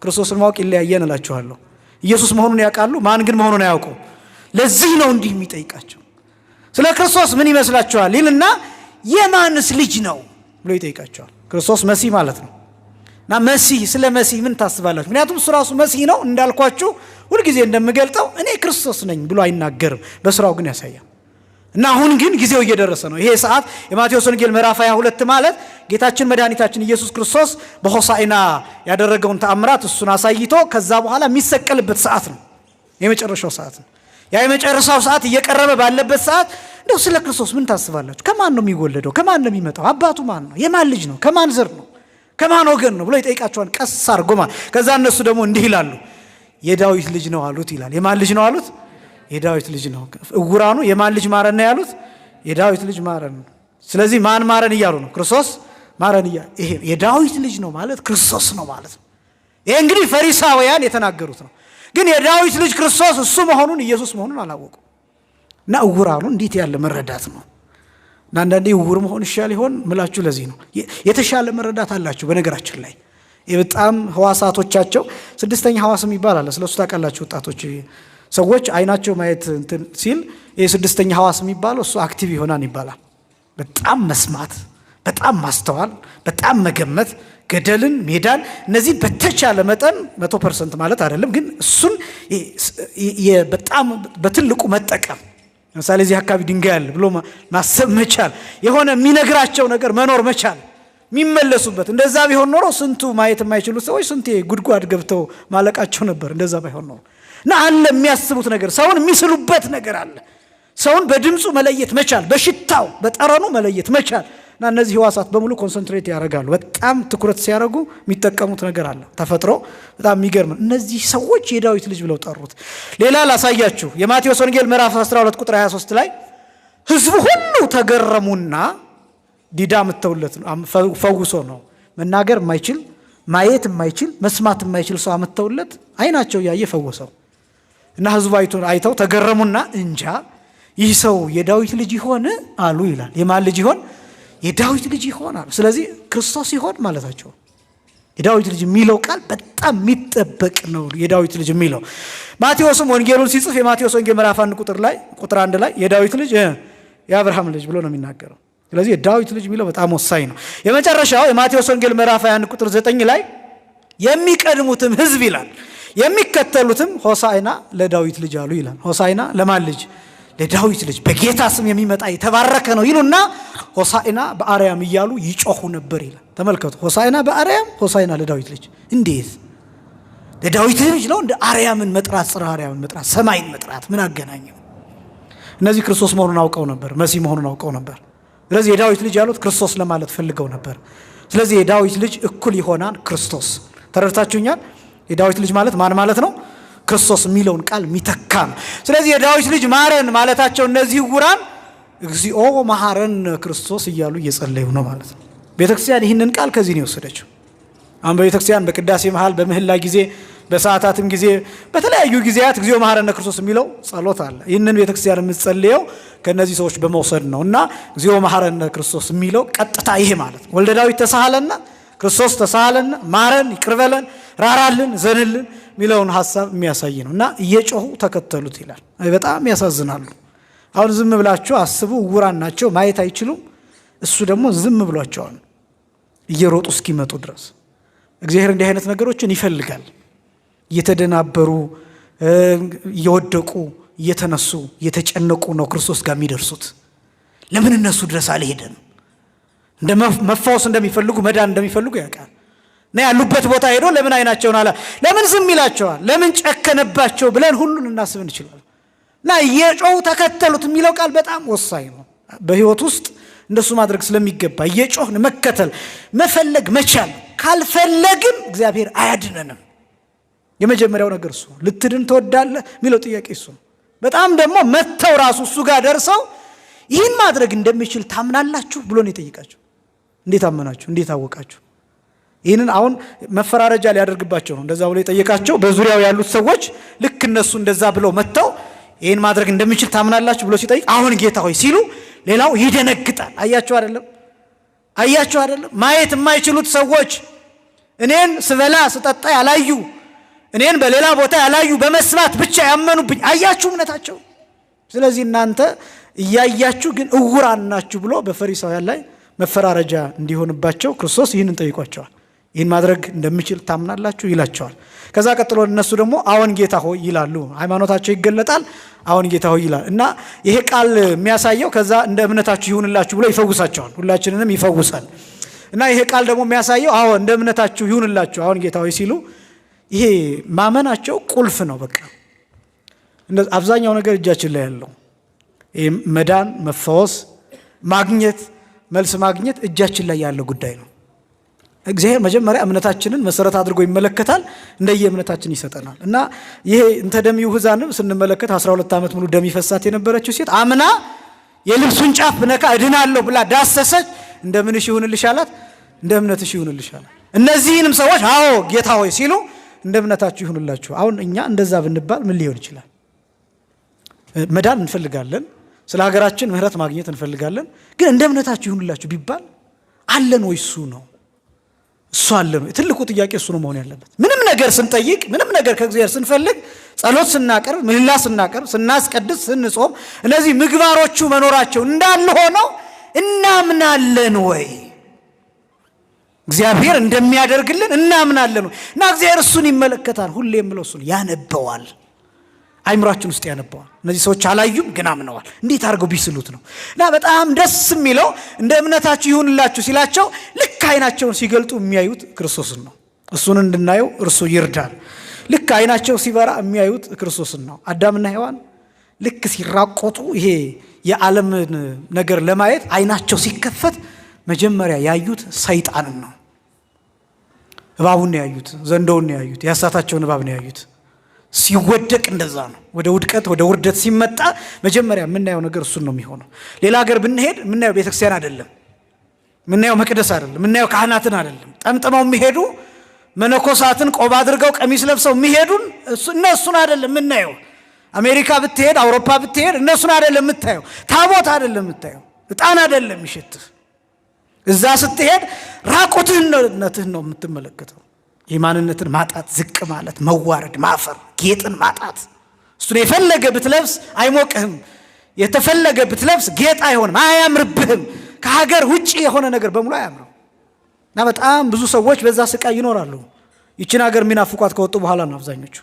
ክርስቶስን ማወቅ ይለያየን እላችኋለሁ። ኢየሱስ መሆኑን ያውቃሉ፣ ማን ግን መሆኑን አያውቁም። ለዚህ ነው እንዲህ የሚጠይቃቸው። ስለ ክርስቶስ ምን ይመስላችኋል ይልና የማንስ ልጅ ነው ብሎ ይጠይቃቸዋል። ክርስቶስ መሲህ ማለት ነው። እና መሲህ፣ ስለ መሲህ ምን ታስባላችሁ? ምክንያቱም እሱ ራሱ መሲህ ነው። እንዳልኳችሁ ሁልጊዜ እንደምገልጠው እኔ ክርስቶስ ነኝ ብሎ አይናገርም፣ በስራው ግን ያሳያል። እና አሁን ግን ጊዜው እየደረሰ ነው። ይሄ ሰዓት የማቴዎስ ወንጌል ምዕራፍ 22 ማለት ጌታችን መድኃኒታችን ኢየሱስ ክርስቶስ በሆሳዕና ያደረገውን ተአምራት እሱን አሳይቶ ከዛ በኋላ የሚሰቀልበት ሰዓት ነው። የመጨረሻው ሰዓት ነው። ያ የመጨረሻው ሰዓት እየቀረበ ባለበት ሰዓት እንደው ስለ ክርስቶስ ምን ታስባላችሁ? ከማን ነው የሚወለደው? ከማን ነው የሚመጣው? አባቱ ማን ነው? የማን ልጅ ነው? ከማን ዘር ነው? ከማን ወገን ነው ብሎ ይጠይቃቸዋል። ቀስ አድርጎ ማለት ከዛ እነሱ ደግሞ እንዲህ ይላሉ፣ የዳዊት ልጅ ነው አሉት ይላል። የማን ልጅ ነው አሉት? የዳዊት ልጅ ነው። እውራኑ የማን ልጅ ማረን ነው ያሉት? የዳዊት ልጅ ማረን። ስለዚህ ማን ማረን እያሉ ነው? ክርስቶስ ማረን እያሉ። ይሄ የዳዊት ልጅ ነው ማለት ክርስቶስ ነው ማለት ነው። ይሄ እንግዲህ ፈሪሳውያን የተናገሩት ነው። ግን የዳዊት ልጅ ክርስቶስ እሱ መሆኑን ኢየሱስ መሆኑን አላወቁም። እና እውራኑ እንዴት ያለ መረዳት ነው! እና አንዳንዴ እውር መሆን ይሻል ይሆን ምላችሁ ለዚህ ነው። የተሻለ መረዳት አላችሁ። በነገራችን ላይ በጣም ህዋሳቶቻቸው ስድስተኛ ህዋስ የሚባል አለ። ስለሱ ታውቃላችሁ ወጣቶች ሰዎች አይናቸው ማየት እንትን ሲል ይሄ ስድስተኛ ህዋስ የሚባለው እሱ አክቲቭ ይሆናል ይባላል። በጣም መስማት፣ በጣም ማስተዋል፣ በጣም መገመት፣ ገደልን፣ ሜዳን እነዚህ በተቻለ መጠን 100% ማለት አይደለም፣ ግን እሱን በጣም በትልቁ መጠቀም። ለምሳሌ እዚህ አካባቢ ድንጋይ አለ ብሎ ማሰብ መቻል፣ የሆነ የሚነግራቸው ነገር መኖር መቻል፣ የሚመለሱበት። እንደዛ ቢሆን ኖሮ ስንቱ ማየት የማይችሉት ሰዎች ስንቴ ጉድጓድ ገብተው ማለቃቸው ነበር። እንደዛ ባይሆን ኖሮ እና አለ የሚያስቡት ነገር፣ ሰውን የሚስሉበት ነገር አለ። ሰውን በድምፁ መለየት መቻል፣ በሽታው በጠረኑ መለየት መቻል። እና እነዚህ ህዋሳት በሙሉ ኮንሰንትሬት ያደርጋሉ። በጣም ትኩረት ሲያደርጉ የሚጠቀሙት ነገር አለ። ተፈጥሮ በጣም የሚገርም። እነዚህ ሰዎች የዳዊት ልጅ ብለው ጠሩት። ሌላ ላሳያችሁ። የማቴዎስ ወንጌል ምዕራፍ 12 ቁጥር 23 ላይ ህዝቡ ሁሉ ተገረሙና ዲዳ ምተውለት ፈውሶ ነው። መናገር የማይችል ማየት የማይችል መስማት የማይችል ሰው አመተውለት አይናቸው ያየ ፈወሰው። እና ህዝቡ አይተው ተገረሙና እንጃ ይህ ሰው የዳዊት ልጅ ይሆን አሉ ይላል። የማን ልጅ ይሆን? የዳዊት ልጅ ይሆን አሉ። ስለዚህ ክርስቶስ ይሆን ማለታቸው። የዳዊት ልጅ የሚለው ቃል በጣም የሚጠበቅ ነው። የዳዊት ልጅ የሚለው ማቴዎስም ወንጌሉን ሲጽፍ የማቴዎስ ወንጌል ምዕራፍ 1 ቁጥር 1 ላይ የዳዊት ልጅ የአብርሃም ልጅ ብሎ ነው የሚናገረው። ስለዚህ የዳዊት ልጅ የሚለው በጣም ወሳኝ ነው። የመጨረሻው የማቴዎስ ወንጌል ምዕራፍ 21 ቁጥር 9 ላይ የሚቀድሙትም ህዝብ ይላል የሚከተሉትም ሆሳዕና ለዳዊት ልጅ አሉ ይላል። ሆሳዕና ለማን ልጅ? ለዳዊት ልጅ። በጌታ ስም የሚመጣ የተባረከ ነው ይሉና ሆሳዕና በአርያም እያሉ ይጮኹ ነበር ይላል። ተመልከቱ፣ ሆሳዕና በአርያም፣ ሆሳዕና ለዳዊት ልጅ። እንዴት ለዳዊት ልጅ ነው እንደ አርያምን መጥራት፣ ጽርሐ አርያምን መጥራት፣ ሰማይን መጥራት ምን አገናኘው? እነዚህ ክርስቶስ መሆኑን አውቀው ነበር፣ መሲህ መሆኑን አውቀው ነበር። ስለዚህ የዳዊት ልጅ ያሉት ክርስቶስ ለማለት ፈልገው ነበር። ስለዚህ የዳዊት ልጅ እኩል ይሆናል ክርስቶስ። ተረድታችሁኛል? የዳዊት ልጅ ማለት ማን ማለት ነው? ክርስቶስ የሚለውን ቃል የሚተካ ነው። ስለዚህ የዳዊት ልጅ ማረን ማለታቸው እነዚህ ዕውራን እግዚኦ መሐረን ክርስቶስ እያሉ እየጸለዩ ነው ማለት ነው። ቤተክርስቲያን ይህንን ቃል ከዚህ ነው የወሰደችው። አሁን በቤተክርስቲያን በቅዳሴ መሃል በምህላ ጊዜ በሰዓታትም ጊዜ በተለያዩ ጊዜያት እግዚኦ መሐረነ ክርስቶስ የሚለው ጸሎት አለ። ይህንን ቤተክርስቲያን የምትጸልየው ከነዚህ ሰዎች በመውሰድ ነው። እና እግዚኦ መሐረነ ክርስቶስ የሚለው ቀጥታ ይሄ ማለት ነው። ወልደ ዳዊት ተሳሃለና ክርስቶስ ተሳሃለና ማረን፣ ይቅርበለን፣ ራራልን፣ ዘንልን የሚለውን ሐሳብ የሚያሳይ ነው። እና እየጮሁ ተከተሉት ይላል። በጣም ያሳዝናሉ። አሁን ዝም ብላችሁ አስቡ። ዕውራን ናቸው፣ ማየት አይችሉም። እሱ ደግሞ ዝም ብሏቸዋል እየሮጡ እስኪመጡ ድረስ። እግዚአብሔር እንዲህ አይነት ነገሮችን ይፈልጋል። እየተደናበሩ እየወደቁ እየተነሱ እየተጨነቁ ነው ክርስቶስ ጋር የሚደርሱት። ለምን እነሱ ድረስ አልሄደም? እንደ መፋወስ እንደሚፈልጉ መዳን እንደሚፈልጉ ያውቃል። እና ያሉበት ቦታ ሄዶ ለምን አይናቸውን ለምን ዝም ይላቸዋል? ለምን ጨከነባቸው ብለን ሁሉን እናስብ እንችላለን። እና እየጮሁ ተከተሉት የሚለው ቃል በጣም ወሳኝ ነው። በህይወት ውስጥ እንደሱ ማድረግ ስለሚገባ እየጮህን መከተል መፈለግ መቻል። ካልፈለግን እግዚአብሔር አያድነንም። የመጀመሪያው ነገር እሱ። ልትድን ትወዳለህ የሚለው ጥያቄ እሱ ነው። በጣም ደግሞ መተው ራሱ እሱ ጋር ደርሰው ይህን ማድረግ እንደሚችል ታምናላችሁ ብሎ ነው የጠየቃቸው። እንዴት አመናችሁ? እንዴት አወቃችሁ? ይህንን አሁን መፈራረጃ ሊያደርግባቸው ነው እንደዛ ብሎ የጠየቃቸው። በዙሪያው ያሉት ሰዎች ልክ እነሱ እንደዛ ብለው መተው ይህን ማድረግ እንደሚችል ታምናላችሁ ብሎ ሲጠይቅ አሁን ጌታ ሆይ ሲሉ ሌላው ይደነግጣል። አያችሁ አይደለም? አያችሁ አይደለም? ማየት የማይችሉት ሰዎች እኔን ስበላ ስጠጣ ያላዩ፣ እኔን በሌላ ቦታ ያላዩ፣ በመስማት ብቻ ያመኑብኝ። አያችሁ እምነታቸው። ስለዚህ እናንተ እያያችሁ ግን ዕውራን ናችሁ ብሎ በፈሪሳውያን ላይ መፈራረጃ እንዲሆንባቸው ክርስቶስ ይህንን ጠይቋቸዋል። ይህን ማድረግ እንደሚችል ታምናላችሁ ይላቸዋል። ከዛ ቀጥሎ እነሱ ደግሞ አዎን ጌታ ሆይ ይላሉ። ሃይማኖታቸው ይገለጣል። አዎን ጌታ ሆይ ይላል እና ይሄ ቃል የሚያሳየው ከዛ እንደ እምነታችሁ ይሁንላችሁ ብሎ ይፈውሳቸዋል። ሁላችንንም ይፈውሳል። እና ይሄ ቃል ደግሞ የሚያሳየው አዎ እንደ እምነታችሁ ይሁንላችሁ አዎን ጌታ ሆይ ሲሉ ይሄ ማመናቸው ቁልፍ ነው። በቃ አብዛኛው ነገር እጃችን ላይ ያለው መዳን፣ መፈወስ፣ ማግኘት፣ መልስ ማግኘት እጃችን ላይ ያለው ጉዳይ ነው። እግዚአብሔር መጀመሪያ እምነታችንን መሰረት አድርጎ ይመለከታል፣ እንደየ እምነታችን ይሰጠናል። እና ይሄ እንተ ደም ይሁዛንም ስንመለከት 12 ዓመት ሙሉ ደም ይፈሳት የነበረችው ሴት አምና የልብሱን ጫፍ ብነካ እድናለሁ ብላ ዳሰሰች። እንደምንሽ ይሁንልሽ አላት፣ እንደ እምነትሽ ይሁንልሽ አላት። እነዚህንም ሰዎች አዎ ጌታ ሆይ ሲሉ እንደ እምነታችሁ ይሁንላችሁ። አሁን እኛ እንደዛ ብንባል ምን ሊሆን ይችላል? መዳን እንፈልጋለን፣ ስለ ሀገራችን ምህረት ማግኘት እንፈልጋለን። ግን እንደ እምነታችሁ ይሁንላችሁ ቢባል አለን ወይ? እሱ ነው እሱ አለን ወይ? ትልቁ ጥያቄ እሱ ነው መሆን ያለበት። ምንም ነገር ስንጠይቅ፣ ምንም ነገር ከእግዚአብሔር ስንፈልግ፣ ጸሎት ስናቀርብ፣ ምህላ ስናቀርብ፣ ስናስቀድስ፣ ስንጾም እነዚህ ምግባሮቹ መኖራቸው እንዳለ ሆነው እናምናለን ወይ? እግዚአብሔር እንደሚያደርግልን እናምናለን ወይ? እና እግዚአብሔር እሱን ይመለከታል። ሁሌ የምለው እሱን ያነበዋል፣ አይምሯችን ውስጥ ያነበዋል። እነዚህ ሰዎች አላዩም ግን አምነዋል። እንዴት አድርገው ቢስሉት ነው? እና በጣም ደስ የሚለው እንደ እምነታችሁ ይሁንላችሁ ሲላቸው ልክ አይናቸውን ሲገልጡ የሚያዩት ክርስቶስን ነው። እሱን እንድናየው እርሱ ይርዳል። ልክ አይናቸው ሲበራ የሚያዩት ክርስቶስን ነው። አዳምና ሔዋን ልክ ሲራቆቱ ይሄ የዓለምን ነገር ለማየት አይናቸው ሲከፈት መጀመሪያ ያዩት ሰይጣንን ነው። እባቡን ነው ያዩት፣ ዘንዶውን ነው ያዩት፣ ያሳታቸውን እባብ ነው ያዩት። ሲወደቅ እንደዛ ነው። ወደ ውድቀት ወደ ውርደት ሲመጣ መጀመሪያ የምናየው ነገር እሱን ነው የሚሆነው። ሌላ ሀገር ብንሄድ የምናየው ቤተክርስቲያን አይደለም፣ የምናየው መቅደስ አይደለም፣ የምናየው ካህናትን አይደለም። ጠምጥመው የሚሄዱ መነኮሳትን ቆብ አድርገው ቀሚስ ለብሰው የሚሄዱን እነሱን አይደለም የምናየው። አሜሪካ ብትሄድ፣ አውሮፓ ብትሄድ እነሱን አይደለም የምታየው። ታቦት አይደለም የምታየው፣ ዕጣን አይደለም የሚሸትህ። እዛ ስትሄድ ራቁትነትህን ነው የምትመለከተው። የማንነትን ማጣት፣ ዝቅ ማለት፣ መዋረድ፣ ማፈር፣ ጌጥን ማጣት። እሱን የፈለገ ብትለብስ አይሞቅህም፣ የተፈለገ ብትለብስ ጌጥ አይሆንም፣ አያምርብህም። ከሀገር ውጭ የሆነ ነገር በሙሉ አያምርም። እና በጣም ብዙ ሰዎች በዛ ስቃይ ይኖራሉ። ይችን ሀገር የሚናፍቋት ከወጡ በኋላ ነው አብዛኞቹ።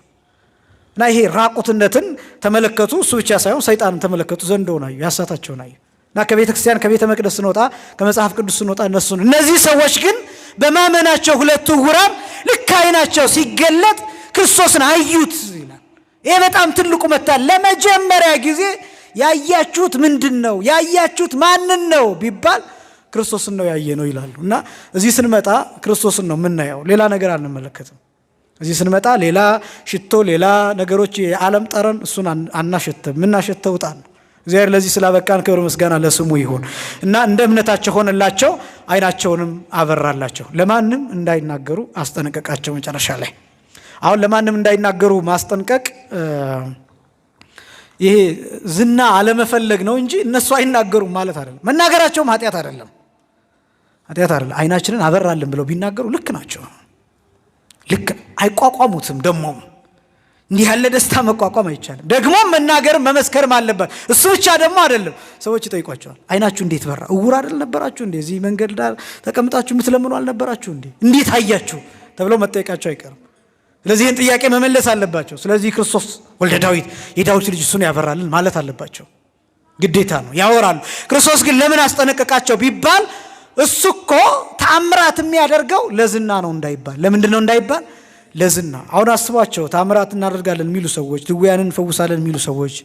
እና ይሄ ራቁትነትን ተመለከቱ። እሱ ብቻ ሳይሆን ሰይጣንን ተመለከቱ፣ ዘንዶውን አዩ፣ ያሳታቸውን አዩ። እና ከቤተ ክርስቲያን ከቤተ መቅደስ ስንወጣ፣ ከመጽሐፍ ቅዱስ ስንወጣ እነሱን እነዚህ ሰዎች ግን በማመናቸው ሁለቱ ዕውራን ልክ አይናቸው ሲገለጥ ክርስቶስን አዩት ይላል። ይሄ በጣም ትልቁ መታል። ለመጀመሪያ ጊዜ ያያችሁት ምንድን ነው? ያያችሁት ማንን ነው ቢባል ክርስቶስን ነው ያየ ነው ይላሉ። እና እዚህ ስንመጣ ክርስቶስን ነው የምናየው፣ ሌላ ነገር አንመለከትም። እዚህ ስንመጣ ሌላ ሽቶ፣ ሌላ ነገሮች፣ የዓለም ጠረን እሱን አናሸተም። የምናሸተው ዕጣን ነው። እግዚአብሔር ለዚህ ስላበቃን ክብር ምስጋና ለስሙ ይሁን። እና እንደ እምነታቸው ሆነላቸው፣ አይናቸውንም አበራላቸው። ለማንም እንዳይናገሩ አስጠነቀቃቸው። መጨረሻ ላይ አሁን ለማንም እንዳይናገሩ ማስጠንቀቅ ይሄ ዝና አለመፈለግ ነው እንጂ እነሱ አይናገሩም ማለት አይደለም። መናገራቸውም ኃጢአት አይደለም፣ ኃጢአት አይደለም። አይናችንን አበራልን ብለው ቢናገሩ ልክ ናቸው። ልክ አይቋቋሙትም። ደግሞም እንዲህ ያለ ደስታ መቋቋም አይቻልም። ደግሞም መናገርም መመስከርም አለበት። እሱ ብቻ ደግሞ አይደለም። ሰዎች ይጠይቋቸዋል፣ አይናችሁ እንዴት በራ? እውር አይደል ነበራችሁ እንዴ? እዚህ መንገድ ዳር ተቀምጣችሁ የምትለምኑ አልነበራችሁ እንዴ? እንዴት አያችሁ ተብለው መጠየቃቸው አይቀርም። ስለዚህ ይህን ጥያቄ መመለስ አለባቸው። ስለዚህ ክርስቶስ ወልደ ዳዊት የዳዊት ልጅ እሱን ያበራልን ማለት አለባቸው፣ ግዴታ ነው። ያወራሉ። ክርስቶስ ግን ለምን አስጠነቀቃቸው ቢባል እሱ እኮ ተአምራት የሚያደርገው ለዝና ነው እንዳይባል። ለምንድን ነው እንዳይባል? ለዝና። አሁን አስቧቸው፣ ተአምራት እናደርጋለን የሚሉ ሰዎች፣ ድውያንን እንፈውሳለን የሚሉ ሰዎች፣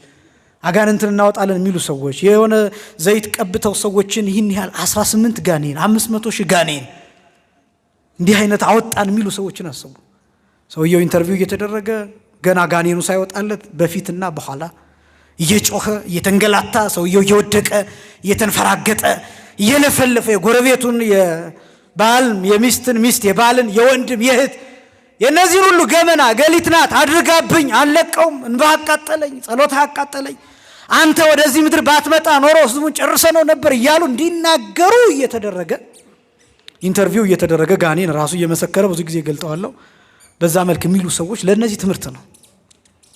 አጋንንትን እናወጣለን የሚሉ ሰዎች፣ የሆነ ዘይት ቀብተው ሰዎችን ይህን ያህል 18 ጋኔን 500 ሺህ ጋኔን እንዲህ አይነት አወጣን የሚሉ ሰዎችን አስቡ። ሰውየው ኢንተርቪው እየተደረገ ገና ጋኔኑ ሳይወጣለት በፊትና በኋላ እየጮኸ እየተንገላታ፣ ሰውየው እየወደቀ እየተንፈራገጠ እየለፈለፈ የጎረቤቱን የባል የሚስትን ሚስት የባልን የወንድም የእህት የነዚህን ሁሉ ገመና ገሊት ናት አድርጋብኝ አልለቀውም፣ እንባ አቃጠለኝ፣ ጸሎት አቃጠለኝ፣ አንተ ወደዚህ ምድር ባትመጣ ኖሮ ህዝቡን ጨርሰ ነው ነበር እያሉ እንዲናገሩ እየተደረገ ኢንተርቪው እየተደረገ ጋኔን ራሱ እየመሰከረ ብዙ ጊዜ ገልጠዋለሁ። በዛ መልክ የሚሉ ሰዎች ለእነዚህ ትምህርት ነው።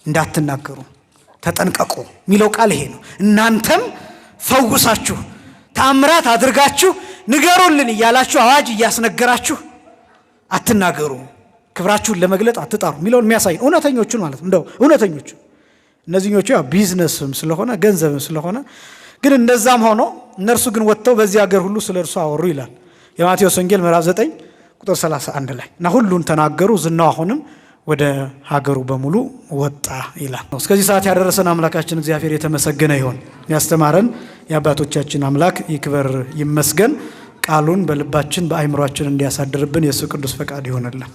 እንዳትናገሩ ተጠንቀቁ የሚለው ቃል ይሄ ነው። እናንተም ፈውሳችሁ ተአምራት አድርጋችሁ ንገሩልን እያላችሁ አዋጅ እያስነገራችሁ አትናገሩ፣ ክብራችሁን ለመግለጥ አትጣሩ የሚለውን የሚያሳይ እውነተኞቹን ማለት እንደው እውነተኞቹ እነዚህኞቹ ያው ቢዝነስም ስለሆነ ገንዘብም ስለሆነ ግን እንደዛም ሆኖ እነርሱ ግን ወጥተው በዚህ ሀገር ሁሉ ስለ እርሱ አወሩ ይላል የማቴዎስ ወንጌል ምዕራፍ 9 ቁጥር 31 ላይ እና ሁሉን ተናገሩ፣ ዝናው አሁንም ወደ ሀገሩ በሙሉ ወጣ ይላል። እስከዚህ ሰዓት ያደረሰን አምላካችን እግዚአብሔር የተመሰገነ ይሁን። ያስተማረን የአባቶቻችን አምላክ ይክበር ይመስገን። ቃሉን በልባችን በአእምሯችን እንዲያሳድርብን የእሱ ቅዱስ ፈቃድ ይሆንልን።